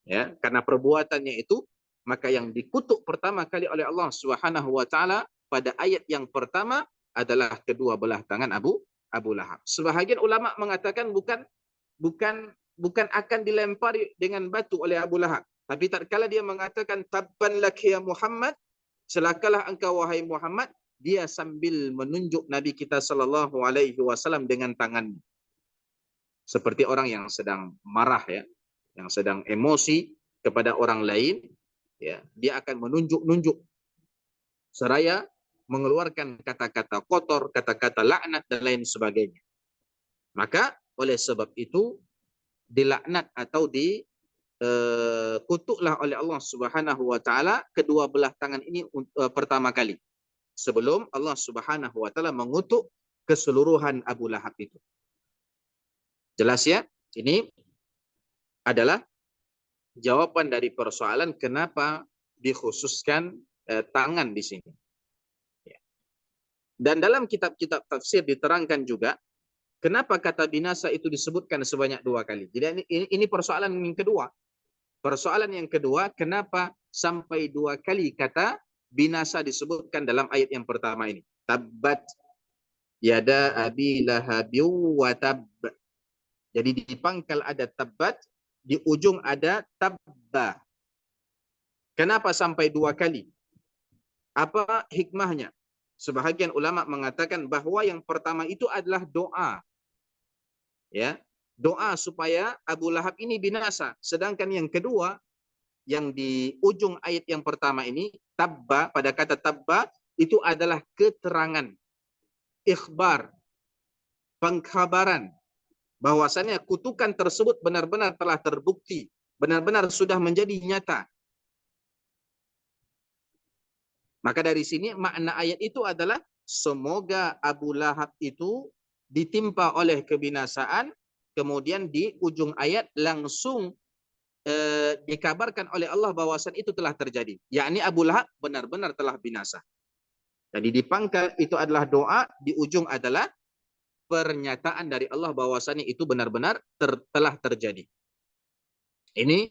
A: Ya, karena perbuatannya itu, maka yang dikutuk pertama kali oleh Allah Subhanahu Wa Taala pada ayat yang pertama adalah kedua belah tangan Abu Lahab. Sebahagian ulama mengatakan bukan akan dilempari dengan batu oleh Abu Lahab, tapi tatkala dia mengatakan tabban lak ya Muhammad, celakalah engkau wahai Muhammad, dia sambil menunjuk Nabi kita Shallallahu Alaihi Wasallam dengan tangannya, seperti orang yang sedang marah ya, yang sedang emosi kepada orang lain, ya, dia akan menunjuk-nunjuk seraya mengeluarkan kata-kata kotor, kata-kata laknat dan lain sebagainya. Maka oleh sebab itu dilaknat atau dikutuklah oleh Allah Subhanahu Wa Taala kedua belah tangan ini pertama kali, sebelum Allah Subhanahu Wa Taala mengutuk keseluruhan Abu Lahab itu. Jelas ya? Ini adalah jawaban dari persoalan kenapa dikhususkan tangan di sini. Ya. Dan dalam kitab-kitab tafsir diterangkan juga kenapa kata binasa itu disebutkan sebanyak 2 kali. Jadi ini persoalan yang kedua. Persoalan yang kedua, kenapa sampai 2 kali kata binasa disebutkan dalam ayat yang pertama ini. Tabbat yada abi lahabi wa tab. Jadi di pangkal ada tabbat, di ujung ada tabba. Kenapa sampai 2 kali? Apa hikmahnya? Sebahagian ulama mengatakan bahwa yang pertama itu adalah doa. Ya, doa supaya Abu Lahab ini binasa. Sedangkan yang kedua, yang di ujung ayat yang pertama ini, tabba, pada kata tabba, itu adalah keterangan, ikhbar, pengkhabaran, bahwasannya kutukan tersebut benar-benar telah terbukti, benar-benar sudah menjadi nyata. Maka dari sini makna ayat itu adalah semoga Abu Lahab itu ditimpa oleh kebinasaan, kemudian di ujung ayat langsung dikabarkan oleh Allah bahwasan itu telah terjadi, yakni Abu Lahab benar-benar telah binasa. Jadi di pangkal itu adalah doa, di ujung adalah pernyataan dari Allah bahwasannya itu benar-benar telah terjadi. Ini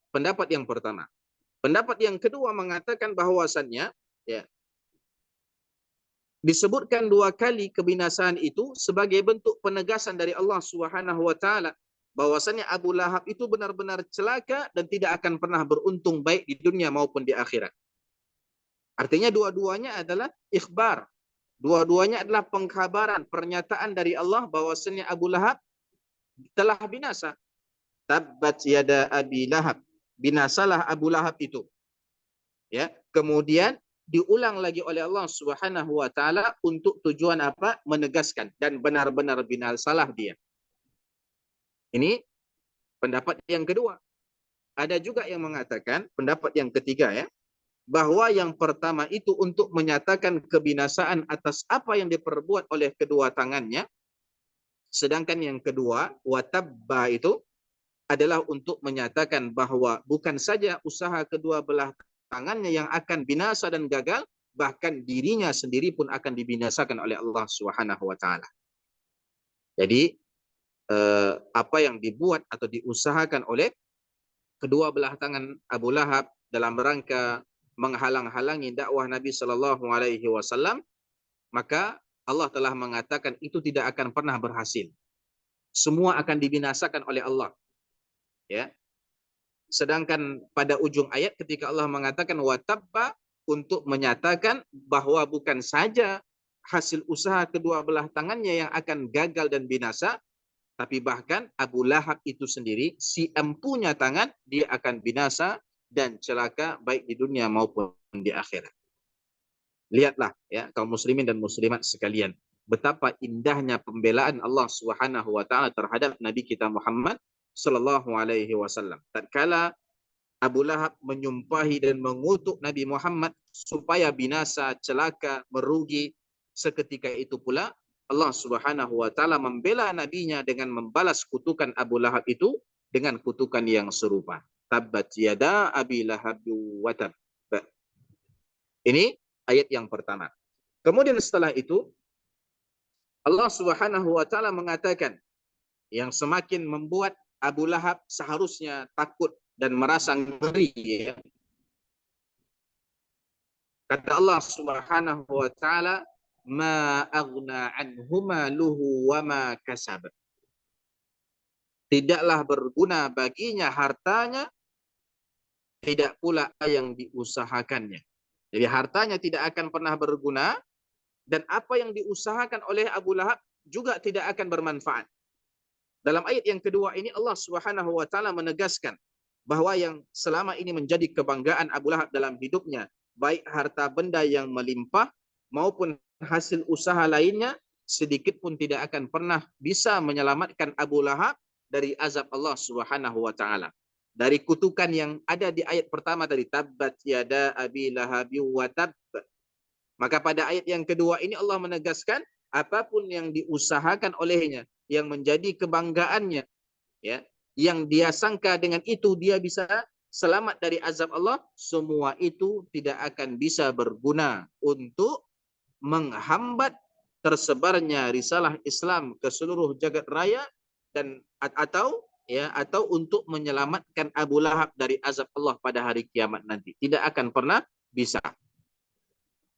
A: pendapat yang pertama. Pendapat yang kedua mengatakan bahwasannya ya, disebutkan 2 kali kebinasaan itu sebagai bentuk penegasan dari Allah Subhanahu wa taala bahwasannya Abu Lahab itu benar-benar celaka dan tidak akan pernah beruntung baik di dunia maupun di akhirat. Artinya dua-duanya adalah ikhbar. Dua-duanya adalah pengkhabaran, pernyataan dari Allah bahwasannya Abu Lahab telah binasa. Tabbat yada Abi Lahab. Binasalah Abu Lahab itu. Ya, kemudian diulang lagi oleh Allah Subhanahu wa taala untuk tujuan apa? Menegaskan dan benar-benar binasalah dia. Ini pendapat yang kedua. Ada juga yang mengatakan pendapat yang ketiga ya, bahwa yang pertama itu untuk menyatakan kebinasaan atas apa yang diperbuat oleh kedua tangannya, sedangkan yang kedua watabba itu adalah untuk menyatakan bahwa bukan saja usaha kedua belah tangannya yang akan binasa dan gagal, bahkan dirinya sendiri pun akan dibinasakan oleh Allah Subhanahu wa taala. Jadi apa yang dibuat atau diusahakan oleh kedua belah tangan Abu Lahab dalam rangka menghalang-halangi dakwah Nabi Shallallahu Alaihi Wasallam, maka Allah telah mengatakan itu tidak akan pernah berhasil. Semua akan dibinasakan oleh Allah. Ya. Sedangkan pada ujung ayat ketika Allah mengatakan watabba, untuk menyatakan bahwa bukan saja hasil usaha kedua belah tangannya yang akan gagal dan binasa, tapi bahkan Abu Lahab itu sendiri, si empunya tangan, dia akan binasa dan celaka baik di dunia maupun di akhirat. Lihatlah ya kaum muslimin dan muslimat sekalian, betapa indahnya pembelaan Allah Subhanahu wa taala terhadap Nabi kita Muhammad sallallahu alaihi wasallam. Tatkala Abu Lahab menyumpahi dan mengutuk Nabi Muhammad supaya binasa, celaka, merugi, seketika itu pula Allah Subhanahu wa taala membela nabinya dengan membalas kutukan Abu Lahab itu dengan kutukan yang serupa. Tabbat yada Abi Lahab wa tab. Ini ayat yang pertama. Kemudian setelah itu Allah Subhanahu wa taala mengatakan yang semakin membuat Abu Lahab seharusnya takut dan merasa ngeri ya. Kata Allah Subhanahu wa taala, "Ma aghna anhu maluhu wa ma kasab." Tidaklah berguna baginya hartanya, tidak pula yang diusahakannya. Jadi hartanya tidak akan pernah berguna, dan apa yang diusahakan oleh Abu Lahab juga tidak akan bermanfaat. Dalam ayat yang kedua ini Allah Subhanahu wa taala menegaskan bahwa yang selama ini menjadi kebanggaan Abu Lahab dalam hidupnya, baik harta benda yang melimpah maupun hasil usaha lainnya, sedikit pun tidak akan pernah bisa menyelamatkan Abu Lahab dari azab Allah Subhanahu wa taala. Dari kutukan yang ada di ayat pertama tadi, tabbat yada Abi Lahab wa tab. Maka pada ayat yang kedua ini Allah menegaskan apapun yang diusahakan olehnya yang menjadi kebanggaannya, ya, yang dia sangka dengan itu dia bisa selamat dari azab Allah, semua itu tidak akan bisa berguna untuk menghambat tersebarnya risalah Islam ke seluruh jagat raya dan atau untuk menyelamatkan Abu Lahab dari azab Allah pada hari kiamat nanti. Tidak akan pernah bisa.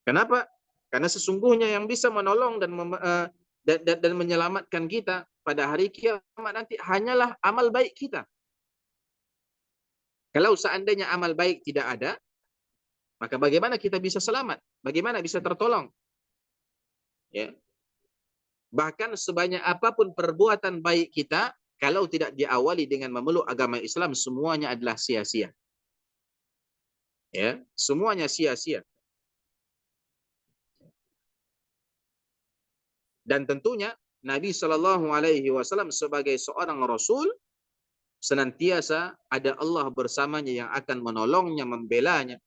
A: Kenapa? Karena sesungguhnya yang bisa menolong dan menyelamatkan kita pada hari kiamat nanti hanyalah amal baik kita. Kalau seandainya amal baik tidak ada, maka bagaimana kita bisa selamat? Bagaimana bisa tertolong? Ya. Bahkan sebanyak apapun perbuatan baik kita, kalau tidak diawali dengan memeluk agama Islam, semuanya adalah sia-sia. Ya, semuanya sia-sia. Dan tentunya Nabi Shallallahu Alaihi Wasallam sebagai seorang Rasul senantiasa ada Allah bersamanya yang akan menolongnya, membelanya.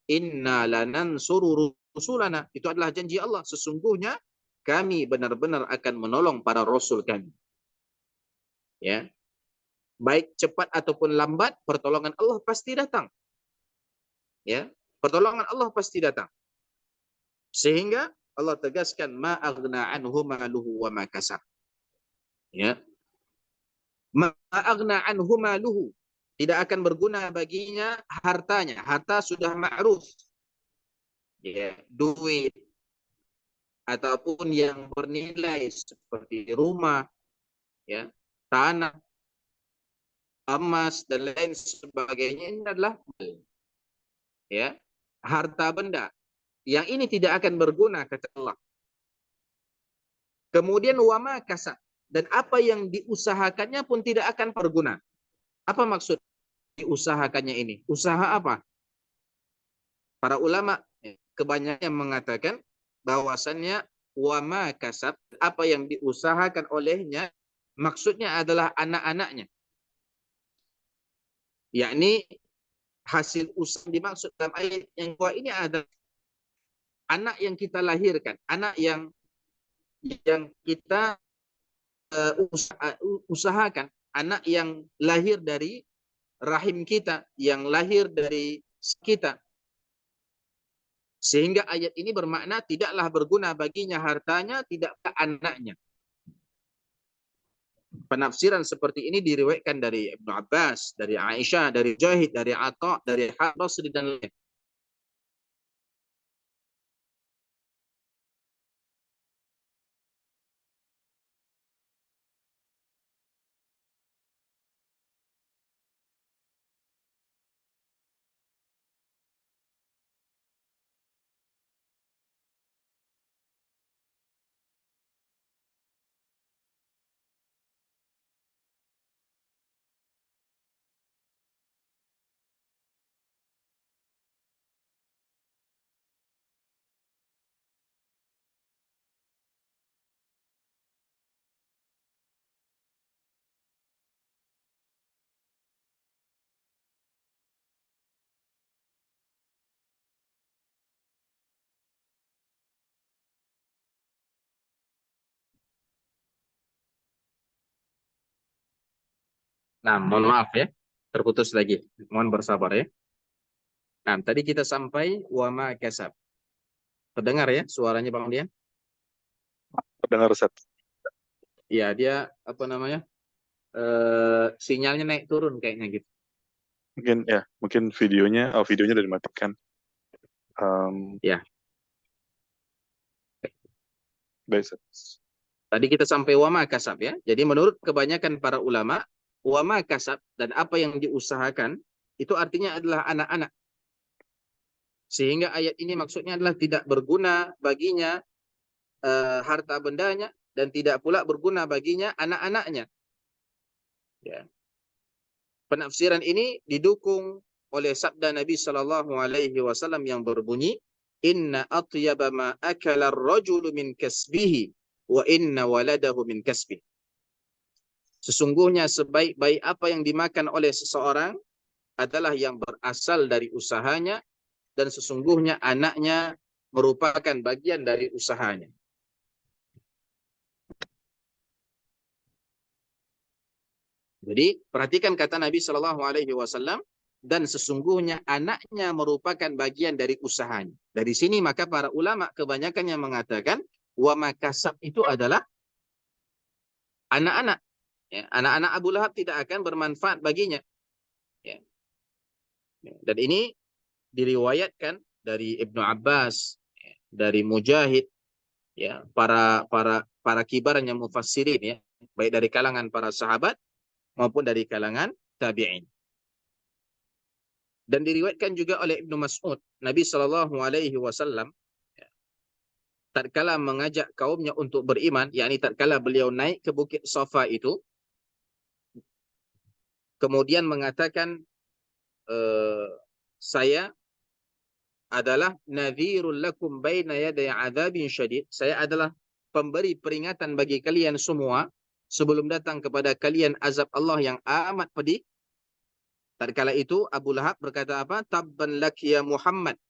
A: Inna lanansuru rusulana, itu adalah janji Allah. Sesungguhnya kami benar-benar akan menolong para Rasul kami. Ya. baik cepat ataupun lambat, pertolongan Allah pasti datang. Ya, pertolongan Allah pasti datang. Sehingga Allah tegaskan ma aghna anhu maluhu wa ma kasab. Ya, ma aghna anhu maluhu, tidak akan berguna baginya hartanya. Harta sudah ma'ruf. Ya, duit ataupun yang bernilai seperti rumah, ya, tanah, emas dan lain sebagainya, ini adalah ya, harta benda yang ini tidak akan berguna, kata Allah. Kemudian wama kasab, dan apa yang diusahakannya pun tidak akan berguna. Apa maksud diusahakannya ini? Usaha apa? Para ulama kebanyakan mengatakan bahwasannya wama kasab, apa yang diusahakan olehnya, maksudnya adalah anak-anaknya. Yakni hasil usaha dimaksud dalam ayat yang kedua ini adalah anak yang kita lahirkan, anak yang kita usahakan, anak yang lahir dari rahim kita, yang lahir dari kita. Sehingga ayat ini bermakna tidaklah berguna baginya hartanya, tidaklah anaknya. Penafsiran seperti ini diriwayatkan dari Ibnu Abbas, dari Aisyah, dari Jahid, dari Atha, dari Basri dan lain. Nah, mohon maaf ya, terputus lagi. Mohon bersabar ya. Nah, tadi kita sampai wama kasab. Terdengar ya suaranya Bang Dian?
B: Dengar Ustaz.
A: Ya, dia apa namanya? Sinyalnya naik turun kayaknya gitu.
B: Mungkin videonya udah dimatikan.
A: Ya,
B: Baik, Ustaz.
A: tadi kita sampai wama kasab ya. Jadi menurut kebanyakan para ulama, wama kasab dan apa yang diusahakan itu artinya adalah anak-anak. Sehingga ayat ini maksudnya adalah tidak berguna baginya harta bendanya dan tidak pula berguna baginya anak-anaknya. Ya. Penafsiran ini didukung oleh sabda Nabi Shallallahu Alaihi Wasallam yang berbunyi, Inna atyaba ma akala ar-rajulu min kasbihi wa inna waladahu min kasbihi. Sesungguhnya sebaik-baik apa yang dimakan oleh seseorang adalah yang berasal dari usahanya, dan sesungguhnya anaknya merupakan bagian dari usahanya. Jadi perhatikan kata Nabi Shallallahu Alaihi Wasallam, dan sesungguhnya anaknya merupakan bagian dari usahanya. Dari sini maka para ulama kebanyakan yang mengatakan wa makasab itu adalah anak-anak. Ya, anak-anak Abu Lahab tidak akan bermanfaat baginya. Ya. Dan ini diriwayatkan dari Ibnu Abbas, dari Mujahid, ya, para kibaran yang mufassirin, ya, baik dari kalangan para sahabat maupun dari kalangan tabi'in. Dan diriwayatkan juga oleh Ibnu Mas'ud, Nabi Shallallahu Alaihi Wasallam tatkala mengajak kaumnya untuk beriman, yakni tatkala beliau naik ke bukit Safa itu, kemudian mengatakan, saya adalah nadhirul lakum baina yaday adzabin syadid. Saya adalah pemberi peringatan bagi kalian semua sebelum datang kepada kalian azab Allah yang amat pedih. Tatkala itu Abu Lahab berkata apa? Tabban lak ya Muhammad.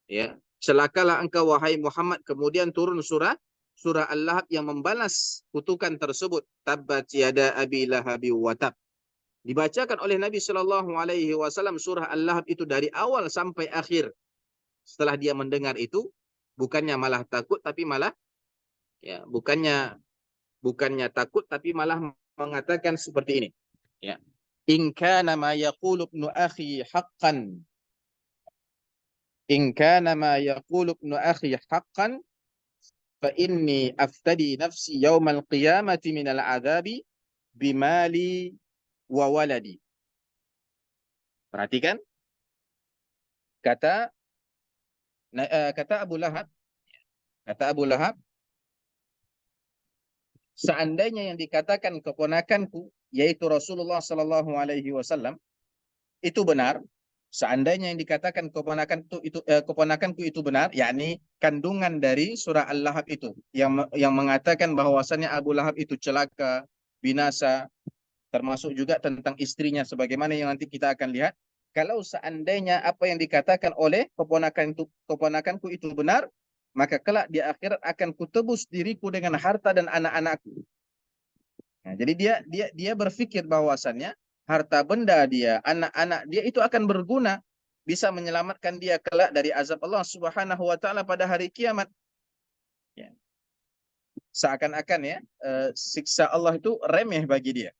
A: Ya, celakalah engkau wahai Muhammad. Kemudian turun surah Al-Lahab yang membalas kutukan tersebut. Tabbat yada abi lahabi wa tab. Dibacakan oleh Nabi Shallallahu Alaihi Wasallam surah Al-Lahab itu dari awal sampai akhir. Setelah dia mendengar itu, bukannya malah takut, tapi malah ya bukannya takut, tapi malah mengatakan seperti ini. Ya, in kana ma yaqulu ibnu akhi haqqan, in kana ma yaqulu ibnu akhi haqqan, fa inni aftadi nafsi yaumal qiyamati minal adabi bimali wa waladi. Perhatikan kata kata Abu Lahab, seandainya yang dikatakan keponakanku yaitu Rasulullah Sallallahu Alaihi Wasallam itu benar, seandainya yang dikatakan keponakanku itu benar, yakni kandungan dari surah Al-Lahab itu yang mengatakan bahwasannya Abu Lahab itu celaka, binasa, termasuk juga tentang istrinya sebagaimana yang nanti kita akan lihat. Kalau seandainya apa yang dikatakan oleh keponakanku itu benar, maka kelak di akhirat akan kutebus diriku dengan harta dan anak-anakku. Nah, jadi dia berpikir bahwasannya harta benda dia, anak-anak dia itu akan berguna, bisa menyelamatkan dia kelak dari azab Allah Subhanahu wa taala pada hari kiamat. Ya. Seakan-akan ya, siksa Allah itu remeh bagi dia.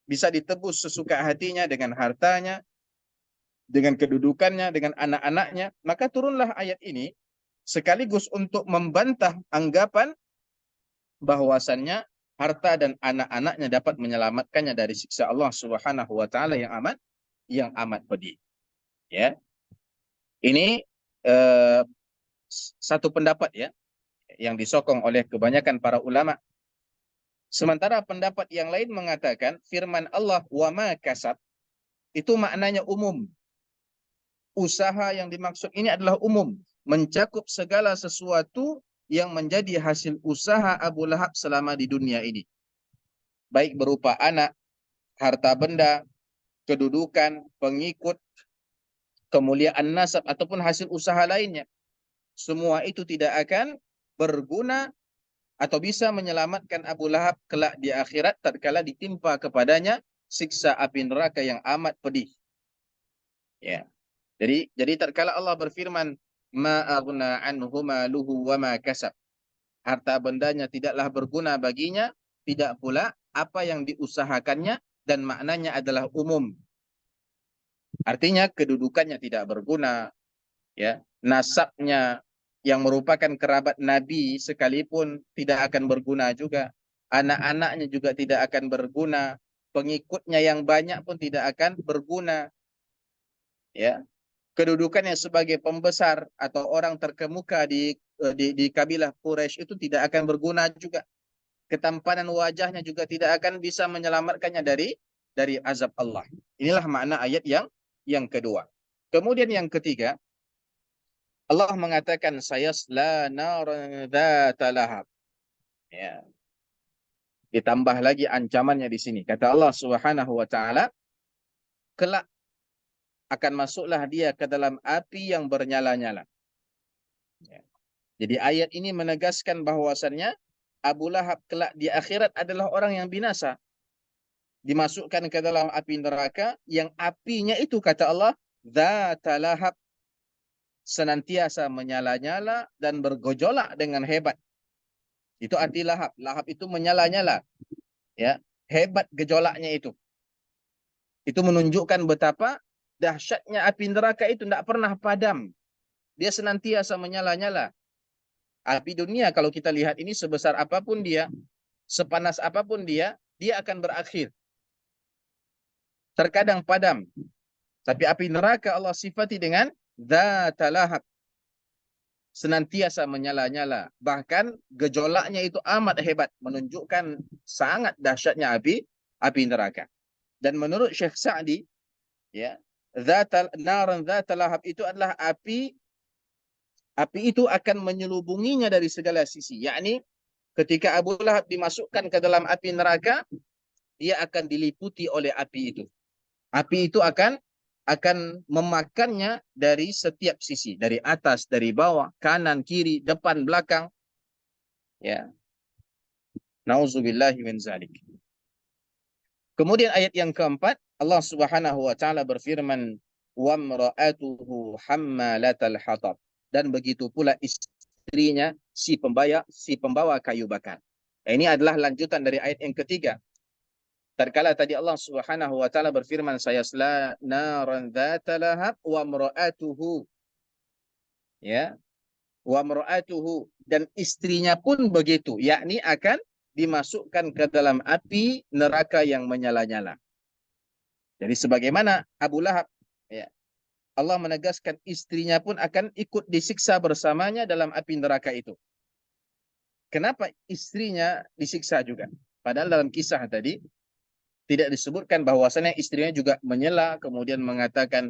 A: Bisa ditebus sesuka hatinya dengan hartanya, dengan kedudukannya, dengan anak-anaknya. Maka turunlah ayat ini sekaligus untuk membantah anggapan bahwasannya harta dan anak-anaknya dapat menyelamatkannya dari siksa Allah Subhanahu wa taala yang amat pedih. Ya. Ini satu pendapat ya yang disokong oleh kebanyakan para ulama. Sementara pendapat yang lain mengatakan firman Allah wa ma kasab itu maknanya umum. Usaha yang dimaksud ini adalah umum, mencakup segala sesuatu yang menjadi hasil usaha Abu Lahab selama di dunia ini. Baik berupa anak, harta benda, kedudukan, pengikut, kemuliaan nasab, ataupun hasil usaha lainnya. Semua itu tidak akan berguna atau bisa menyelamatkan Abu Lahab kelak di akhirat tatkala ditimpa kepadanya siksa api neraka yang amat pedih. Ya. Jadi tatkala Allah berfirman, ma aghna anhu maluhu wa ma kasab. Harta bendanya tidaklah berguna baginya, tidak pula apa yang diusahakannya, dan maknanya adalah umum. Artinya kedudukannya tidak berguna, ya. Nasabnya yang merupakan kerabat Nabi sekalipun tidak akan berguna juga. Anak-anaknya juga tidak akan berguna. Pengikutnya yang banyak pun tidak akan berguna. Ya. Kedudukannya sebagai pembesar atau orang terkemuka di kabilah Quraisy itu tidak akan berguna juga. Ketampanan wajahnya juga tidak akan bisa menyelamatkannya dari azab Allah. Inilah makna ayat yang kedua. Kemudian yang ketiga, Allah mengatakan sayasla naran dzata lahab. Ya. Ditambah lagi ancamannya di sini. Kata Allah Subhanahu wa taala, kelak akan masuklah dia ke dalam api yang bernyala-nyala. Ya. Jadi ayat ini menegaskan bahwasannya Abu Lahab kelak di akhirat adalah orang yang binasa. Dimasukkan ke dalam api neraka yang apinya itu kata Allah, dzata lahab, senantiasa menyala-nyala dan bergejolak dengan hebat. Itu arti lahab. Lahab itu menyala-nyala. Ya, hebat gejolaknya itu. Itu menunjukkan betapa dahsyatnya api neraka itu tidak pernah padam. Dia senantiasa menyala-nyala. Api dunia kalau kita lihat ini sebesar apapun dia, sepanas apapun dia akan berakhir. Terkadang padam. Tapi api neraka Allah sifati dengan dzata lahab. Senantiasa menyala-nyala. Bahkan gejolaknya itu amat hebat. Menunjukkan sangat dahsyatnya api neraka. Dan menurut Syekh Sa'di, ya, naran dzata lahab itu adalah api itu akan menyelubunginya dari segala sisi. Yakni ketika Abu Lahab dimasukkan ke dalam api neraka, dia akan diliputi oleh api itu. Api itu akan memakannya dari setiap sisi, dari atas, dari bawah, kanan, kiri, depan, belakang. Ya. Nauzubillahi min zalik. Kemudian ayat yang keempat, Allah Subhanahu wa taala berfirman, "Wa imra'atuhu hammalatal hatab." Dan begitu pula istrinya si pembawa kayu bakar. Nah, ini adalah lanjutan dari ayat yang ketiga. Tatkala tadi Allah Subhanahu wa taala berfirman, "Sayasla naran dzata lahab wa imra'atuhu." Ya, wa imra'atuhu, dan istrinya pun begitu, yakni akan dimasukkan ke dalam api neraka yang menyala-nyala. Jadi sebagaimana Abu Lahab, ya, Allah menegaskan istrinya pun akan ikut disiksa bersamanya dalam api neraka itu. Kenapa istrinya disiksa juga? Padahal dalam kisah tadi tidak disebutkan bahwasannya istrinya juga menyela kemudian mengatakan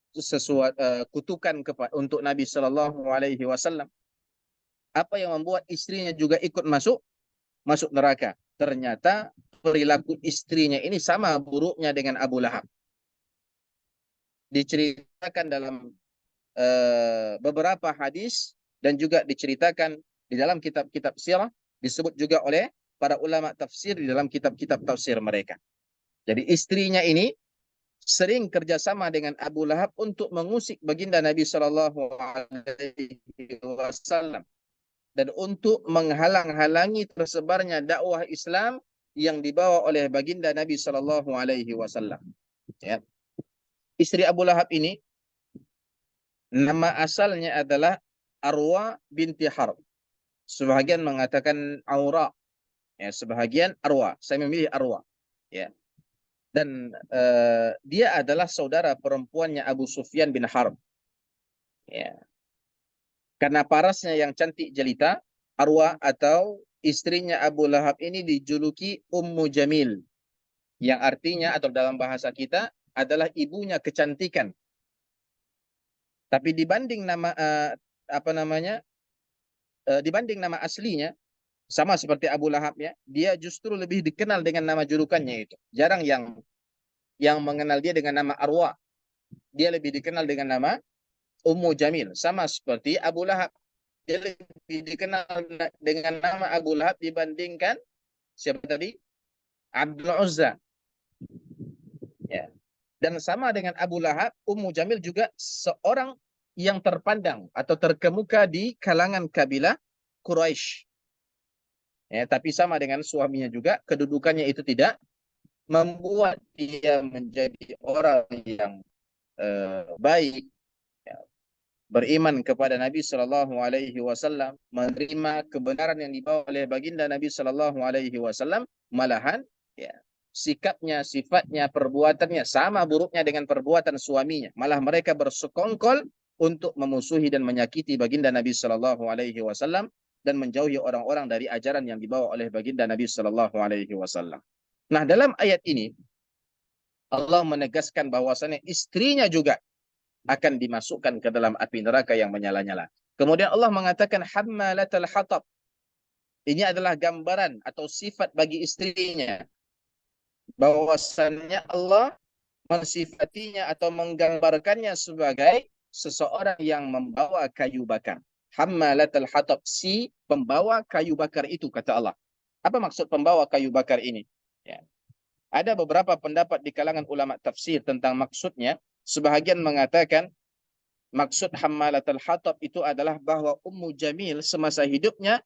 A: sesuatu kutukan untuk Nabi Shallallahu Alaihi Wasallam. Apa yang membuat istrinya juga ikut masuk neraka? Ternyata perilaku istrinya ini sama buruknya dengan Abu Lahab. Diceritakan dalam beberapa hadis dan juga diceritakan di dalam kitab-kitab sirah, disebut juga oleh para ulama tafsir di dalam kitab-kitab tafsir mereka. Jadi istrinya ini sering kerjasama dengan Abu Lahab untuk mengusik baginda Nabi Shallallahu Alaihi Wasallam dan untuk menghalang-halangi tersebarnya dakwah Islam yang dibawa oleh baginda Nabi Shallallahu Alaihi Wasallam. Ya. Istri Abu Lahab ini nama asalnya adalah Arwa binti Harb. Sebahagian mengatakan Aura, ya, sebahagian Arwa. Saya memilih Arwa. Ya. Dan dia adalah saudara perempuannya Abu Sufyan bin Harb. Ya. Karena parasnya yang cantik jelita, Arwa atau istrinya Abu Lahab ini dijuluki Ummu Jamil, yang artinya atau dalam bahasa kita adalah ibunya kecantikan. Tapi dibanding nama dibanding nama aslinya sama seperti Abu Lahab, ya, dia justru lebih dikenal dengan nama julukannya itu. Jarang yang mengenal dia dengan nama Arwa. Dia lebih dikenal dengan nama Ummu Jamil, sama seperti Abu Lahab. Dia lebih dikenal dengan nama Abu Lahab dibandingkan siapa tadi? Abdul Uzza. Ya. Dan sama dengan Abu Lahab, Ummu Jamil juga seorang yang terpandang atau terkemuka di kalangan kabilah Quraisy. Ya, tapi sama dengan suaminya juga, kedudukannya itu tidak membuat dia menjadi orang yang baik, ya, beriman kepada Nabi Shallallahu Alaihi Wasallam, menerima kebenaran yang dibawa oleh baginda Nabi Shallallahu Alaihi Wasallam, malahan, ya, sikapnya, sifatnya, perbuatannya sama buruknya dengan perbuatan suaminya. Malah mereka bersekongkol untuk memusuhi dan menyakiti baginda Nabi Shallallahu Alaihi Wasallam dan menjauhi orang-orang dari ajaran yang dibawa oleh baginda Nabi Shallallahu Alaihi Wasallam. Nah, dalam ayat ini Allah menegaskan bahwasannya istrinya juga akan dimasukkan ke dalam api neraka yang menyala-nyala. Kemudian Allah mengatakan hammalatal hatab. Ini adalah gambaran atau sifat bagi istrinya. Bahwasannya Allah mensifatinya atau menggambarkannya sebagai seseorang yang membawa kayu bakar. Hammalatal hatab, si pembawa kayu bakar itu, kata Allah. Apa maksud pembawa kayu bakar ini? Ya. Ada beberapa pendapat di kalangan ulama tafsir tentang maksudnya. Sebahagian mengatakan maksud hammalatul hatab itu adalah bahwa Ummu Jamil semasa hidupnya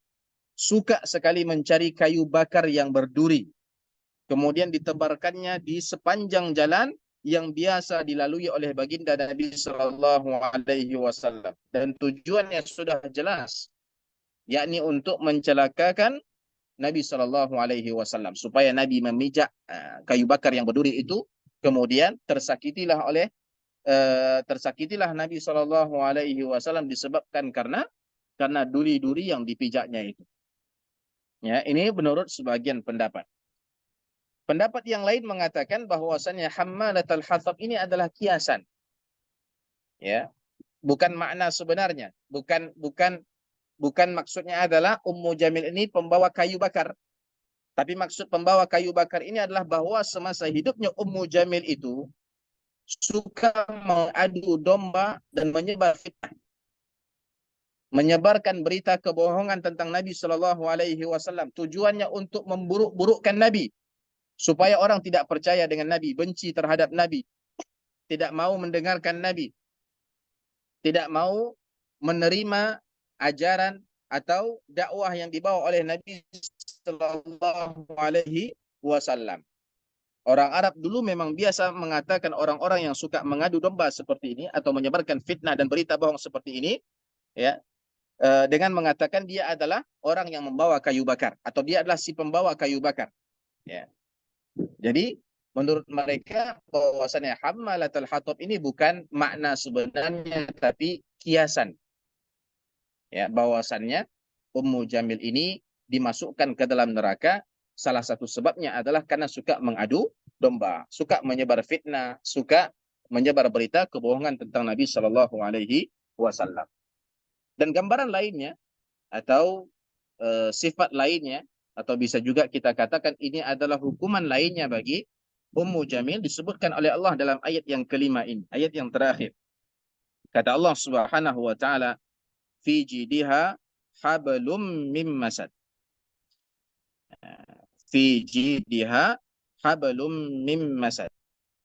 A: suka sekali mencari kayu bakar yang berduri. Kemudian ditebarkannya di sepanjang jalan yang biasa dilalui oleh baginda Nabi Shallallahu Alaihi Wasallam. Dan tujuannya sudah jelas, yakni untuk mencelakakan Nabi Shallallahu Alaihi Wasallam, supaya Nabi memijak kayu bakar yang berduri itu, kemudian tersakitilah Nabi Shallallahu Alaihi Wasallam disebabkan karena duri-duri yang dipijaknya itu. Ya, ini menurut sebagian pendapat. Pendapat yang lain mengatakan bahwasannya hammalatul hatab ini adalah kiasan. Ya, bukan makna sebenarnya, bukan maksudnya adalah Ummu Jamil ini pembawa kayu bakar. Tapi maksud pembawa kayu bakar ini adalah bahwa semasa hidupnya Ummu Jamil itu suka mengadu domba dan menyebar fitnah, menyebarkan berita kebohongan tentang Nabi Shallallahu Alaihi Wasallam. Tujuannya untuk memburuk-burukkan Nabi, supaya orang tidak percaya dengan Nabi, benci terhadap Nabi, tidak mau mendengarkan Nabi, tidak mau menerima ajaran atau dakwah yang dibawa oleh Nabi Sallallahu Alaihi Wasallam. Orang Arab dulu memang biasa mengatakan orang-orang yang suka mengadu domba seperti ini atau menyebarkan fitnah dan berita bohong seperti ini, ya, dengan mengatakan dia adalah orang yang membawa kayu bakar atau dia adalah si pembawa kayu bakar. Ya. Jadi menurut mereka bahwasannya hammalatul hatab ini bukan makna sebenarnya tapi kiasan. Ya, bahwasannya Ummu Jamil ini dimasukkan ke dalam neraka salah satu sebabnya adalah karena suka mengadu domba, suka menyebar fitnah, suka menyebar berita kebohongan tentang Nabi Shallallahu Alaihi Wasallam. Dan gambaran lainnya atau sifat lainnya atau bisa juga kita katakan ini adalah hukuman lainnya bagi Ummu Jamil disebutkan oleh Allah dalam ayat yang kelima ini, ayat yang terakhir. Kata Allah Subhanahu wa taala, fi jidiha hablum mim masad. Fi jidiha hablum mim masad.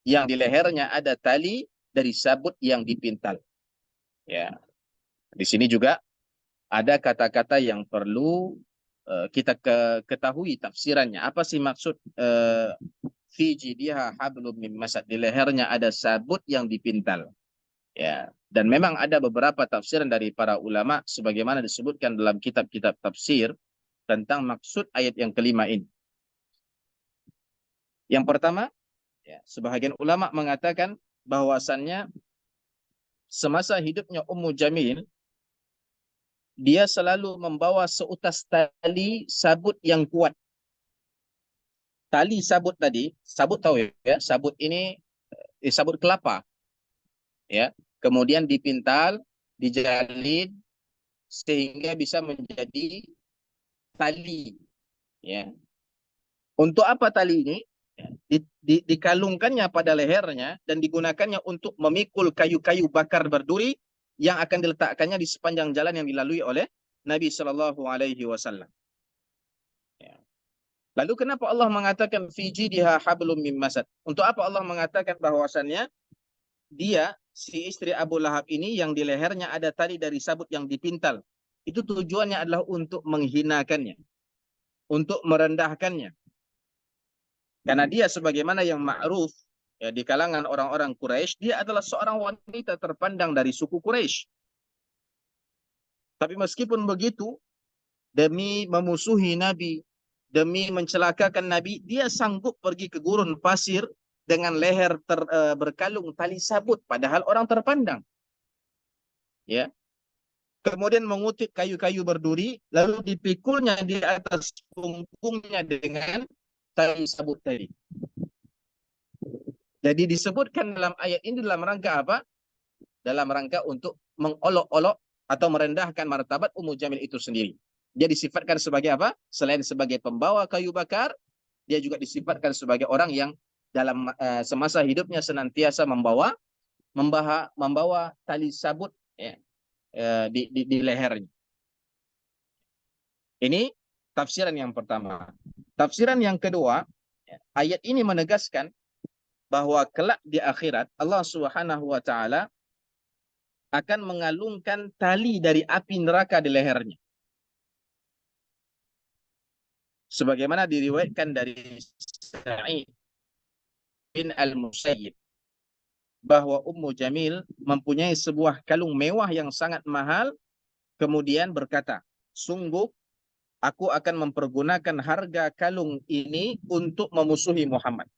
A: Yang di lehernya ada tali dari sabut yang dipintal. Ya. Di sini juga ada kata-kata yang perlu kita ketahui tafsirannya. Apa sih maksud fi jidiha hablum mim masad? Di lehernya ada sabut yang dipintal. Ya. Dan memang ada beberapa tafsiran dari para ulama sebagaimana disebutkan dalam kitab-kitab tafsir tentang maksud ayat yang kelima ini. Yang pertama, ya, sebahagian ulama mengatakan bahwasannya semasa hidupnya Ummu Jamil, dia selalu membawa seutas tali sabut yang kuat. Tali sabut tadi, sabut tahu ya, sabut ini sabut kelapa, ya, kemudian dipintal, dijalin sehingga bisa menjadi tali, ya. Untuk apa tali ini? Dikalungkannya pada lehernya dan digunakannya untuk memikul kayu-kayu bakar berduri yang akan diletakkannya di sepanjang jalan yang dilalui oleh Nabi Shallallahu Alaihi Wasallam. Lalu kenapa Allah mengatakan fi jidiha hablum mim masad? Untuk apa Allah mengatakan bahwasannya dia si istri Abu Lahab ini yang di lehernya ada tali dari sabut yang dipintal? Itu tujuannya adalah untuk menghinakannya, untuk merendahkannya. Karena dia sebagaimana yang ma'ruf ya, di kalangan orang-orang Quraisy, dia adalah seorang wanita terpandang dari suku Quraisy. Tapi meskipun begitu, demi memusuhi Nabi, demi mencelakakan Nabi, dia sanggup pergi ke gurun pasir dengan leher berkalung tali sabut, padahal orang terpandang. Ya. Kemudian mengutip kayu-kayu berduri, lalu dipikulnya di atas punggungnya dengan tali sabut tadi. Jadi disebutkan dalam ayat ini dalam rangka apa? Dalam rangka untuk mengolok-olok atau merendahkan martabat Ummu Jamil itu sendiri. Dia disifatkan sebagai apa? Selain sebagai pembawa kayu bakar, dia juga disifatkan sebagai orang yang dalam semasa hidupnya senantiasa membawa tali sabut ya, di lehernya. Ini tafsiran yang pertama. Tafsiran yang kedua, ayat ini menegaskan bahwa kelak di akhirat Allah Subhanahu wa taala akan mengalungkan tali dari api neraka di lehernya. Sebagaimana diriwayatkan dari Sa'id bin Al-Musayyib bahwa Ummu Jamil mempunyai sebuah kalung mewah yang sangat mahal, kemudian berkata, "Sungguh aku akan mempergunakan harga kalung ini untuk memusuhi Muhammad."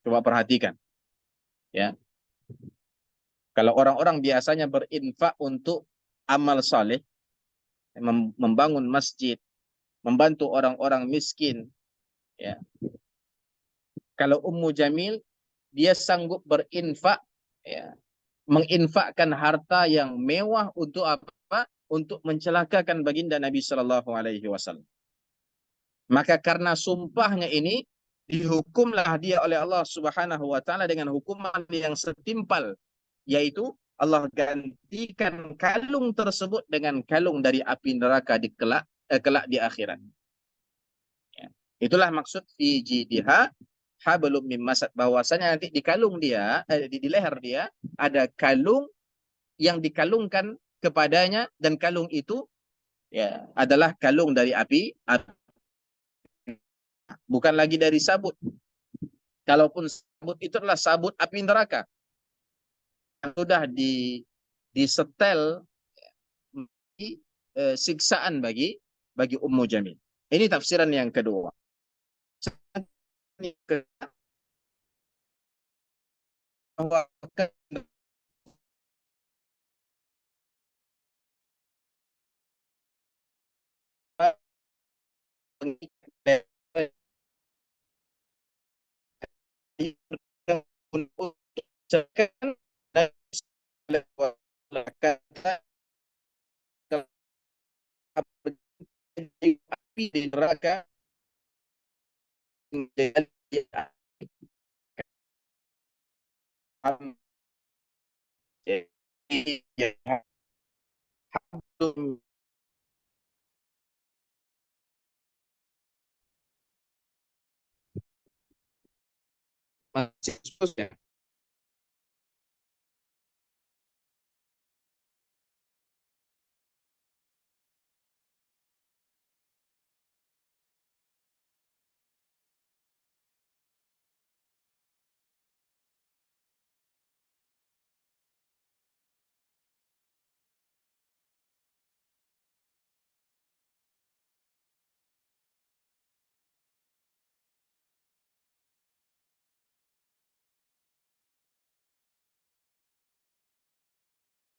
A: Coba perhatikan. Ya. Kalau orang-orang biasanya berinfak untuk amal saleh, membangun masjid, membantu orang-orang miskin, ya. Kalau Ummu Jamil, dia sanggup berinfak, ya, menginfakkan harta yang mewah untuk apa? Untuk mencelakakan baginda Nabi Shallallahu Alaihi Wasallam. Maka karena sumpahnya ini dihukumlah dia oleh Allah Subhanahu Wa Taala dengan hukuman yang setimpal, yaitu Allah gantikan kalung tersebut dengan kalung dari api neraka di kelak di akhirat. Ya. Itulah maksud fi jidiha hablum mim masad, bahwasanya nanti di kalung dia, di leher dia ada kalung yang dikalungkan kepadanya, dan kalung itu ya adalah kalung dari api, bukan lagi dari sabut. Kalaupun sabut itu adalah sabut api neraka, sudah disetel siksaan bagi Ummu Jamil. Ini tafsiran yang kedua. Bahwa api di neraka masih khususnya.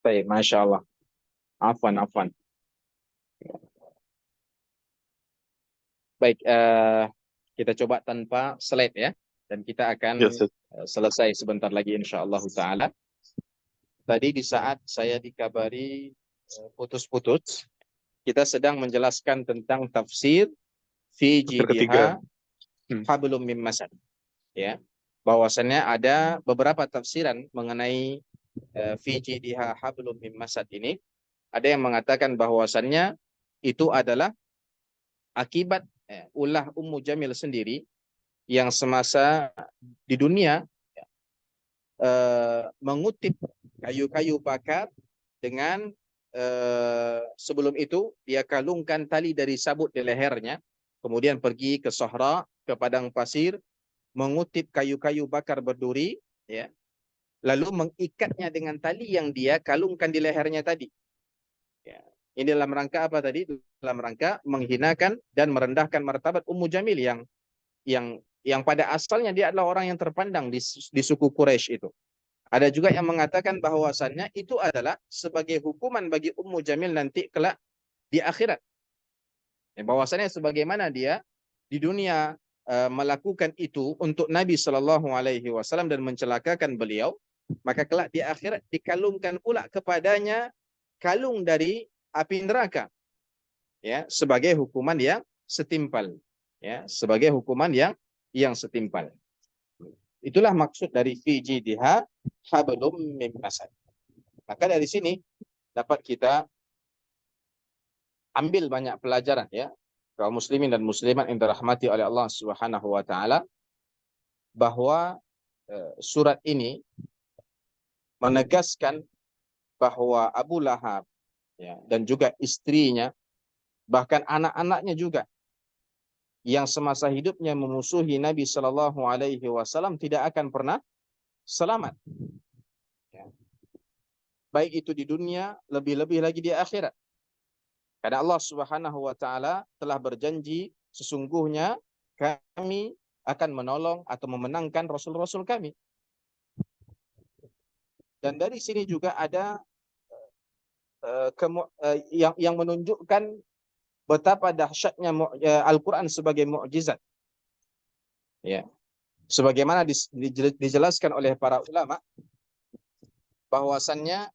A: Baik, Masya Allah. Afwan, afwan. Baik, kita coba tanpa slide ya. Dan kita akan
B: Ya, Ustaz.
A: selesai sebentar lagi insya Allah Ta'ala. Tadi di saat saya dikabari putus-putus, kita sedang menjelaskan tentang tafsir fi
B: Tafsir ketiga.
A: jidha hablum mim masad. Ya, bahwasannya ada beberapa tafsiran mengenai fi jidha hablum mim masad ini. Ada yang mengatakan bahwasannya itu adalah akibat ulah Ummu Jamil sendiri yang semasa di dunia mengutip kayu-kayu bakar dengan sebelum itu dia kalungkan tali dari sabut di lehernya, kemudian pergi ke Sahra, ke padang pasir, mengutip kayu-kayu bakar berduri, ya, lalu mengikatnya dengan tali yang dia kalungkan di lehernya tadi. Ya. Ini dalam rangka apa tadi? Dalam rangka menghinakan dan merendahkan martabat Ummu Jamil yang pada asalnya dia adalah orang yang terpandang di suku Quraisy itu. Ada juga yang mengatakan bahwasannya itu adalah sebagai hukuman bagi Ummu Jamil nanti kelak di akhirat. Ya, bahwasannya sebagaimana dia di dunia melakukan itu untuk Nabi Shallallahu Alaihi Wasallam dan mencelakakan beliau, maka kelak di akhirat dikalungkan pula kepadanya kalung dari api neraka, ya, sebagai hukuman yang setimpal, ya, sebagai hukuman yang setimpal. Itulah maksud dari fi jidha hablum mim masad. Maka dari sini dapat kita ambil banyak pelajaran, ya, kaum muslimin dan muslimat yang dirahmati oleh Allah Subhanahu wa taala, bahwa surat ini menegaskan bahwa Abu Lahab, ya, dan juga istrinya, bahkan anak-anaknya juga yang semasa hidupnya memusuhi Nabi Shallallahu Alaihi Wasallam tidak akan pernah selamat. Ya. Baik itu di dunia, lebih-lebih lagi di akhirat. Karena Allah Subhanahu Wa Taala telah berjanji sesungguhnya kami akan menolong atau memenangkan rasul-rasul kami. Dan dari sini juga ada yang menunjukkan betapa dahsyatnya Al-Quran sebagai mukjizat. Ya. Sebagaimana dijelaskan oleh para ulama bahwasannya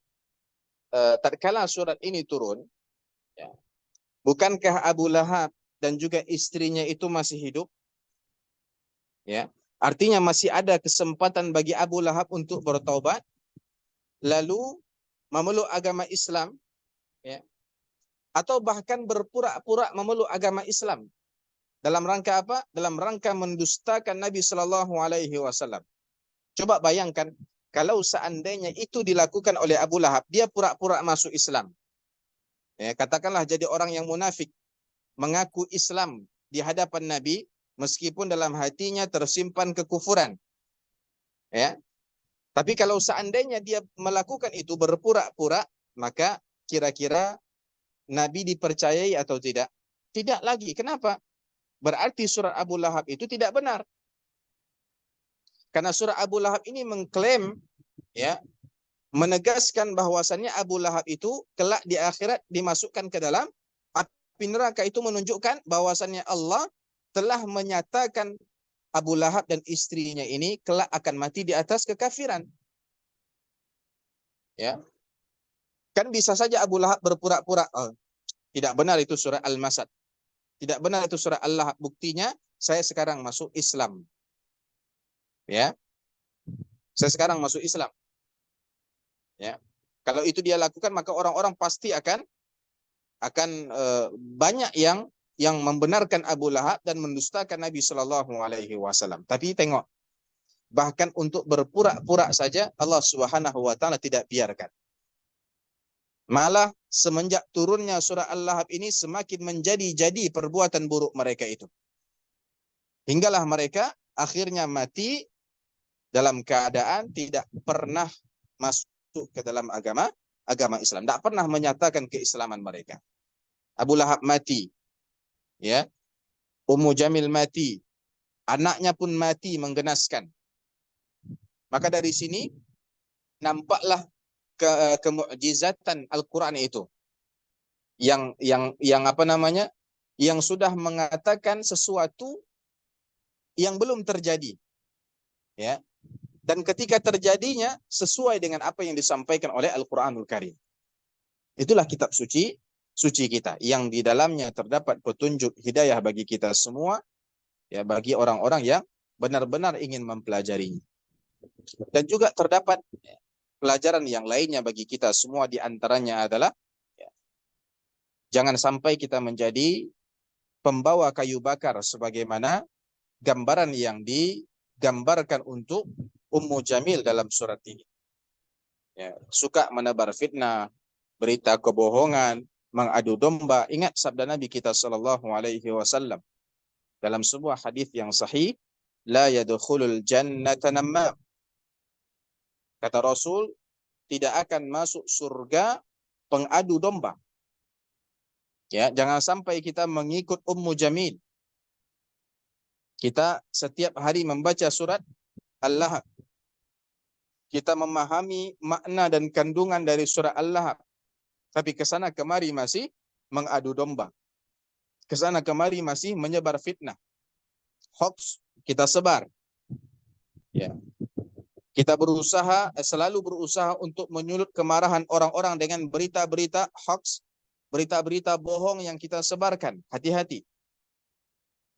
A: tatkala surat ini turun, ya, bukankah Abu Lahab dan juga istrinya itu masih hidup? Ya. Artinya masih ada kesempatan bagi Abu Lahab untuk bertaubat lalu memeluk agama Islam, ya, atau bahkan berpura-pura memeluk agama Islam. Dalam rangka apa? Dalam rangka mendustakan Nabi Shallallahu Alaihi Wasallam. Coba bayangkan kalau seandainya itu dilakukan oleh Abu Lahab, dia pura-pura masuk Islam. Ya, katakanlah jadi orang yang munafik, mengaku Islam di hadapan Nabi, meskipun dalam hatinya tersimpan kekufuran. Ya, tapi kalau seandainya dia melakukan itu berpura-pura, maka kira-kira Nabi dipercayai atau tidak? Tidak lagi. Kenapa? Berarti surat Abu Lahab itu tidak benar. Karena surat Abu Lahab ini mengklaim, ya, menegaskan bahwasannya Abu Lahab itu kelak di akhirat dimasukkan ke dalam api neraka. Itu menunjukkan bahwasannya Allah telah menyatakan Abu Lahab dan istrinya ini kelak akan mati di atas kekafiran. Ya, kan bisa saja Abu Lahab berpura-pura, oh, tidak benar itu surah Al-Masad. Tidak benar itu surah Al-Lahab. Buktinya saya sekarang masuk Islam. Ya, saya sekarang masuk Islam. Ya, kalau itu dia lakukan maka orang-orang pasti akan banyak yang membenarkan Abu Lahab dan mendustakan Nabi Shallallahu Alaihi Wasallam. Tapi tengok, bahkan untuk berpura-pura saja Allah Subhanahu Wa Taala tidak biarkan. Malah semenjak turunnya surah Al-Lahab ini semakin menjadi perbuatan buruk mereka itu. Hinggalah mereka akhirnya mati dalam keadaan tidak pernah masuk ke dalam agama Islam, tidak pernah menyatakan keislaman mereka. Abu Lahab mati, ya, Ummu Jamil mati, anaknya pun mati menggenaskan. Maka dari sini nampaklah kemukjizatan Al-Quran itu, yang apa namanya, yang sudah mengatakan sesuatu yang belum terjadi, ya. Dan ketika terjadinya sesuai dengan apa yang disampaikan oleh Al-Quranul Karim. Itulah kitab suci kita yang di dalamnya terdapat petunjuk hidayah bagi kita semua, ya, bagi orang-orang yang benar-benar ingin mempelajarinya. Dan juga terdapat pelajaran yang lainnya bagi kita semua, di antaranya adalah, ya, jangan sampai kita menjadi pembawa kayu bakar sebagaimana gambaran yang digambarkan untuk Ummu Jamil dalam surat ini. Ya, suka menebar fitnah, berita kebohongan, mengadu domba. Ingat sabda Nabi kita Shallallahu Alaihi Wasallam dalam sebuah hadis yang sahih, la yadkhulul jannata nammam. Kata Rasul, tidak akan masuk surga pengadu domba. Ya, jangan sampai kita mengikut Ummu Jamil. Kita setiap hari membaca surat Al-Lahab. Kita memahami makna dan kandungan dari surah Al-Lahab. Tapi kesana kemari masih mengadu domba. Kesana kemari masih menyebar fitnah. Hoax kita sebar. Ya. Kita selalu berusaha untuk menyulut kemarahan orang-orang dengan berita-berita hoax, berita-berita bohong yang kita sebarkan. Hati-hati.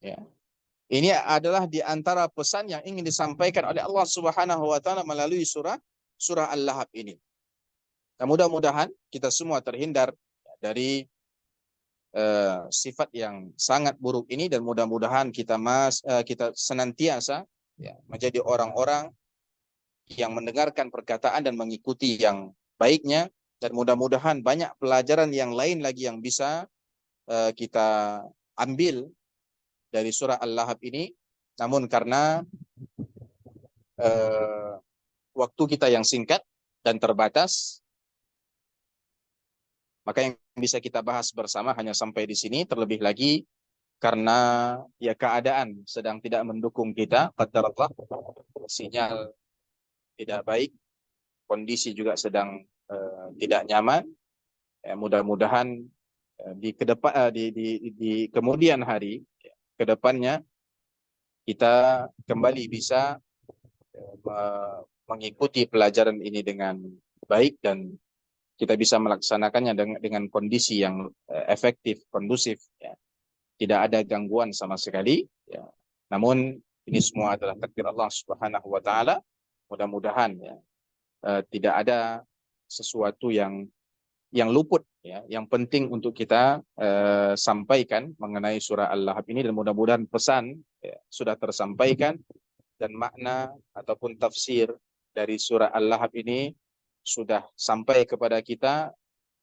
A: Ya. Ini adalah di antara pesan yang ingin disampaikan oleh Allah Subhanahu wa taala melalui surah Al-Lahab ini. Nah, mudah-mudahan kita semua terhindar dari sifat yang sangat buruk ini, dan mudah-mudahan kita senantiasa, ya, menjadi orang-orang yang mendengarkan perkataan dan mengikuti yang baiknya, dan mudah-mudahan banyak pelajaran yang lain lagi yang bisa kita ambil dari surah Al-Lahab ini. Namun karena waktu kita yang singkat dan terbatas, maka yang bisa kita bahas bersama hanya sampai di sini. Terlebih lagi karena ya keadaan sedang tidak mendukung kita, qadarullah, sinyal tidak baik, kondisi juga sedang tidak nyaman. Ya, mudah-mudahan di kemudian hari, ke depannya kita kembali bisa mengikuti pelajaran ini dengan baik, dan kita bisa melaksanakannya dengan kondisi yang efektif, kondusif, ya. Tidak ada gangguan sama sekali, ya. Namun ini semua adalah takdir Allah Subhanahu wa taala. Mudah-mudahan, ya, tidak ada sesuatu yang yang luput ya, yang penting untuk kita sampaikan mengenai surah Al-Lahab ini, dan mudah-mudahan pesan ya, sudah tersampaikan, dan makna ataupun tafsir dari surah Al-Lahab ini sudah sampai kepada kita,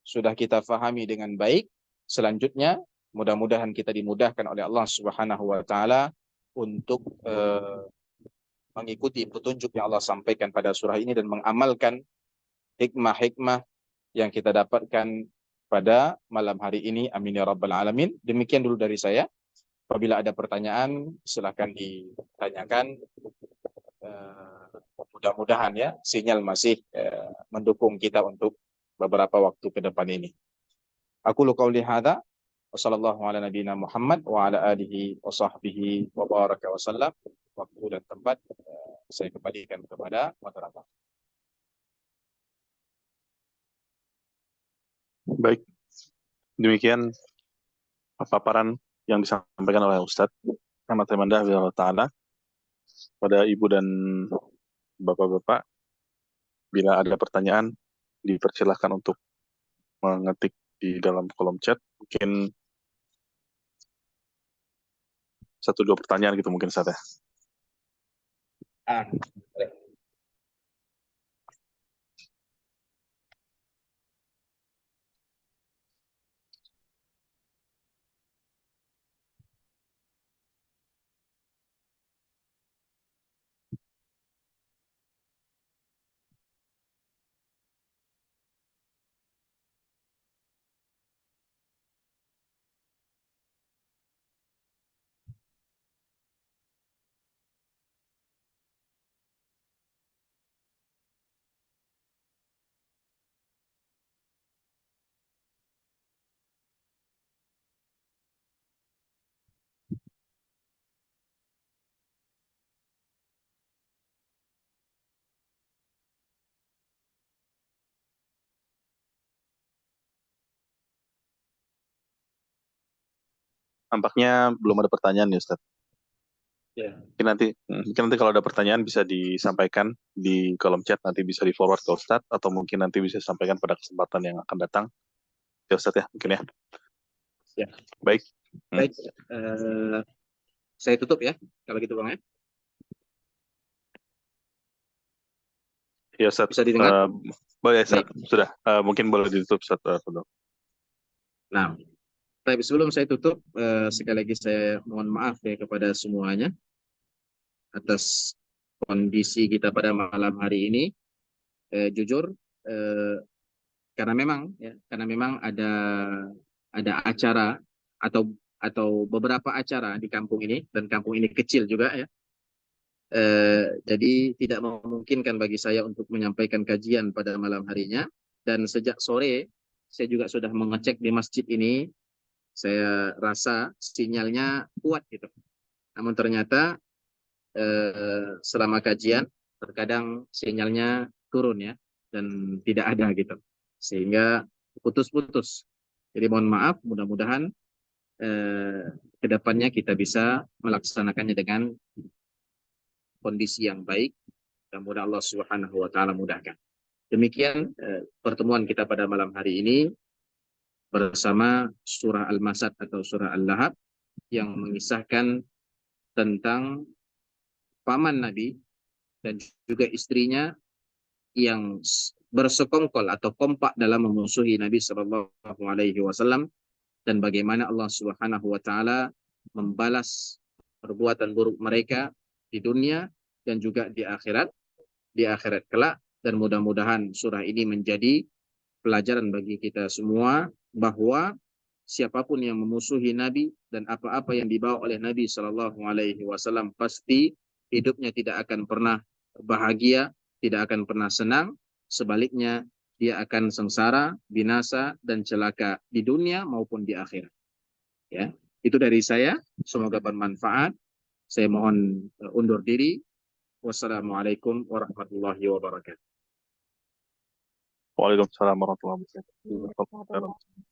A: sudah kita fahami dengan baik. Selanjutnya mudah-mudahan kita dimudahkan oleh Allah Subhanahu wa taala untuk mengikuti petunjuk yang Allah sampaikan pada surah ini dan mengamalkan hikmah-hikmah yang kita dapatkan pada malam hari ini. Amin ya rabbal alamin. Demikian dulu dari saya. Apabila ada pertanyaan silakan ditanyakan. Mudah-mudahan ya sinyal masih mendukung kita untuk beberapa waktu ke depan ini. Aku qauli hadza wa sallallahu ala nabiyina Muhammad wa ala alihi wa sahbihi wa baraka wa sallam. Waktu dan tempat saya kembalikan kepada moderator.
B: Baik, demikian paparan yang disampaikan oleh Ustadz Ahmad Raimandah Ta'ala. Pada Ibu dan Bapak-Bapak, bila ada pertanyaan, dipersilahkan untuk mengetik di dalam kolom chat. Mungkin 1-2 pertanyaan gitu mungkin saja. Nampaknya belum ada pertanyaan ya, Ustaz.
A: Ya.
B: Mungkin nanti kalau ada pertanyaan bisa disampaikan di kolom chat, nanti bisa di forward ke Ustaz, atau mungkin nanti bisa disampaikan pada kesempatan yang akan datang. Ya Ustaz ya, mungkin ya.
A: Ya.
B: Baik.
A: Baik. Saya tutup ya, kalau gitu Bang ya.
B: Ya Ustaz.
A: Bisa didengar?
B: Boleh Ustaz. Sudah. Mungkin boleh ditutup Ustaz.
A: Nah, tapi sebelum saya tutup, sekali lagi saya mohon maaf ya kepada semuanya atas kondisi kita pada malam hari ini. Jujur, karena memang ada acara atau beberapa acara di kampung ini, dan kampung ini kecil juga ya. Jadi tidak memungkinkan bagi saya untuk menyampaikan kajian pada malam harinya, dan sejak sore saya juga sudah mengecek di masjid ini. Saya rasa sinyalnya kuat gitu. Namun ternyata selama kajian terkadang sinyalnya turun ya, dan tidak ada gitu. Sehingga putus-putus. Jadi mohon maaf, mudah-mudahan ke depannya kita bisa melaksanakannya dengan kondisi yang baik, dan mudah Allah Subhanahu wa taala mudahkan. Demikian pertemuan kita pada malam hari ini bersama surah Al-Masad atau surah Al-Lahab yang mengisahkan tentang paman Nabi dan juga istrinya yang bersekongkol atau kompak dalam memusuhi Nabi Shallallahu Alaihi Wasallam, dan bagaimana Allah Subhanahu Wa Taala membalas perbuatan buruk mereka di dunia dan juga di akhirat kelak. Dan mudah-mudahan surah ini menjadi pelajaran bagi kita semua bahwa siapapun yang memusuhi Nabi dan apa-apa yang dibawa oleh Nabi Shallallahu Alaihi Wasallam pasti hidupnya tidak akan pernah bahagia, tidak akan pernah senang. Sebaliknya dia akan sengsara, binasa dan celaka di dunia maupun di akhirat. Ya, itu dari saya. Semoga bermanfaat. Saya mohon undur diri. Wassalamualaikum warahmatullahi wabarakatuh.
B: Waalaikumsalam warahmatullahi wabarakatuh.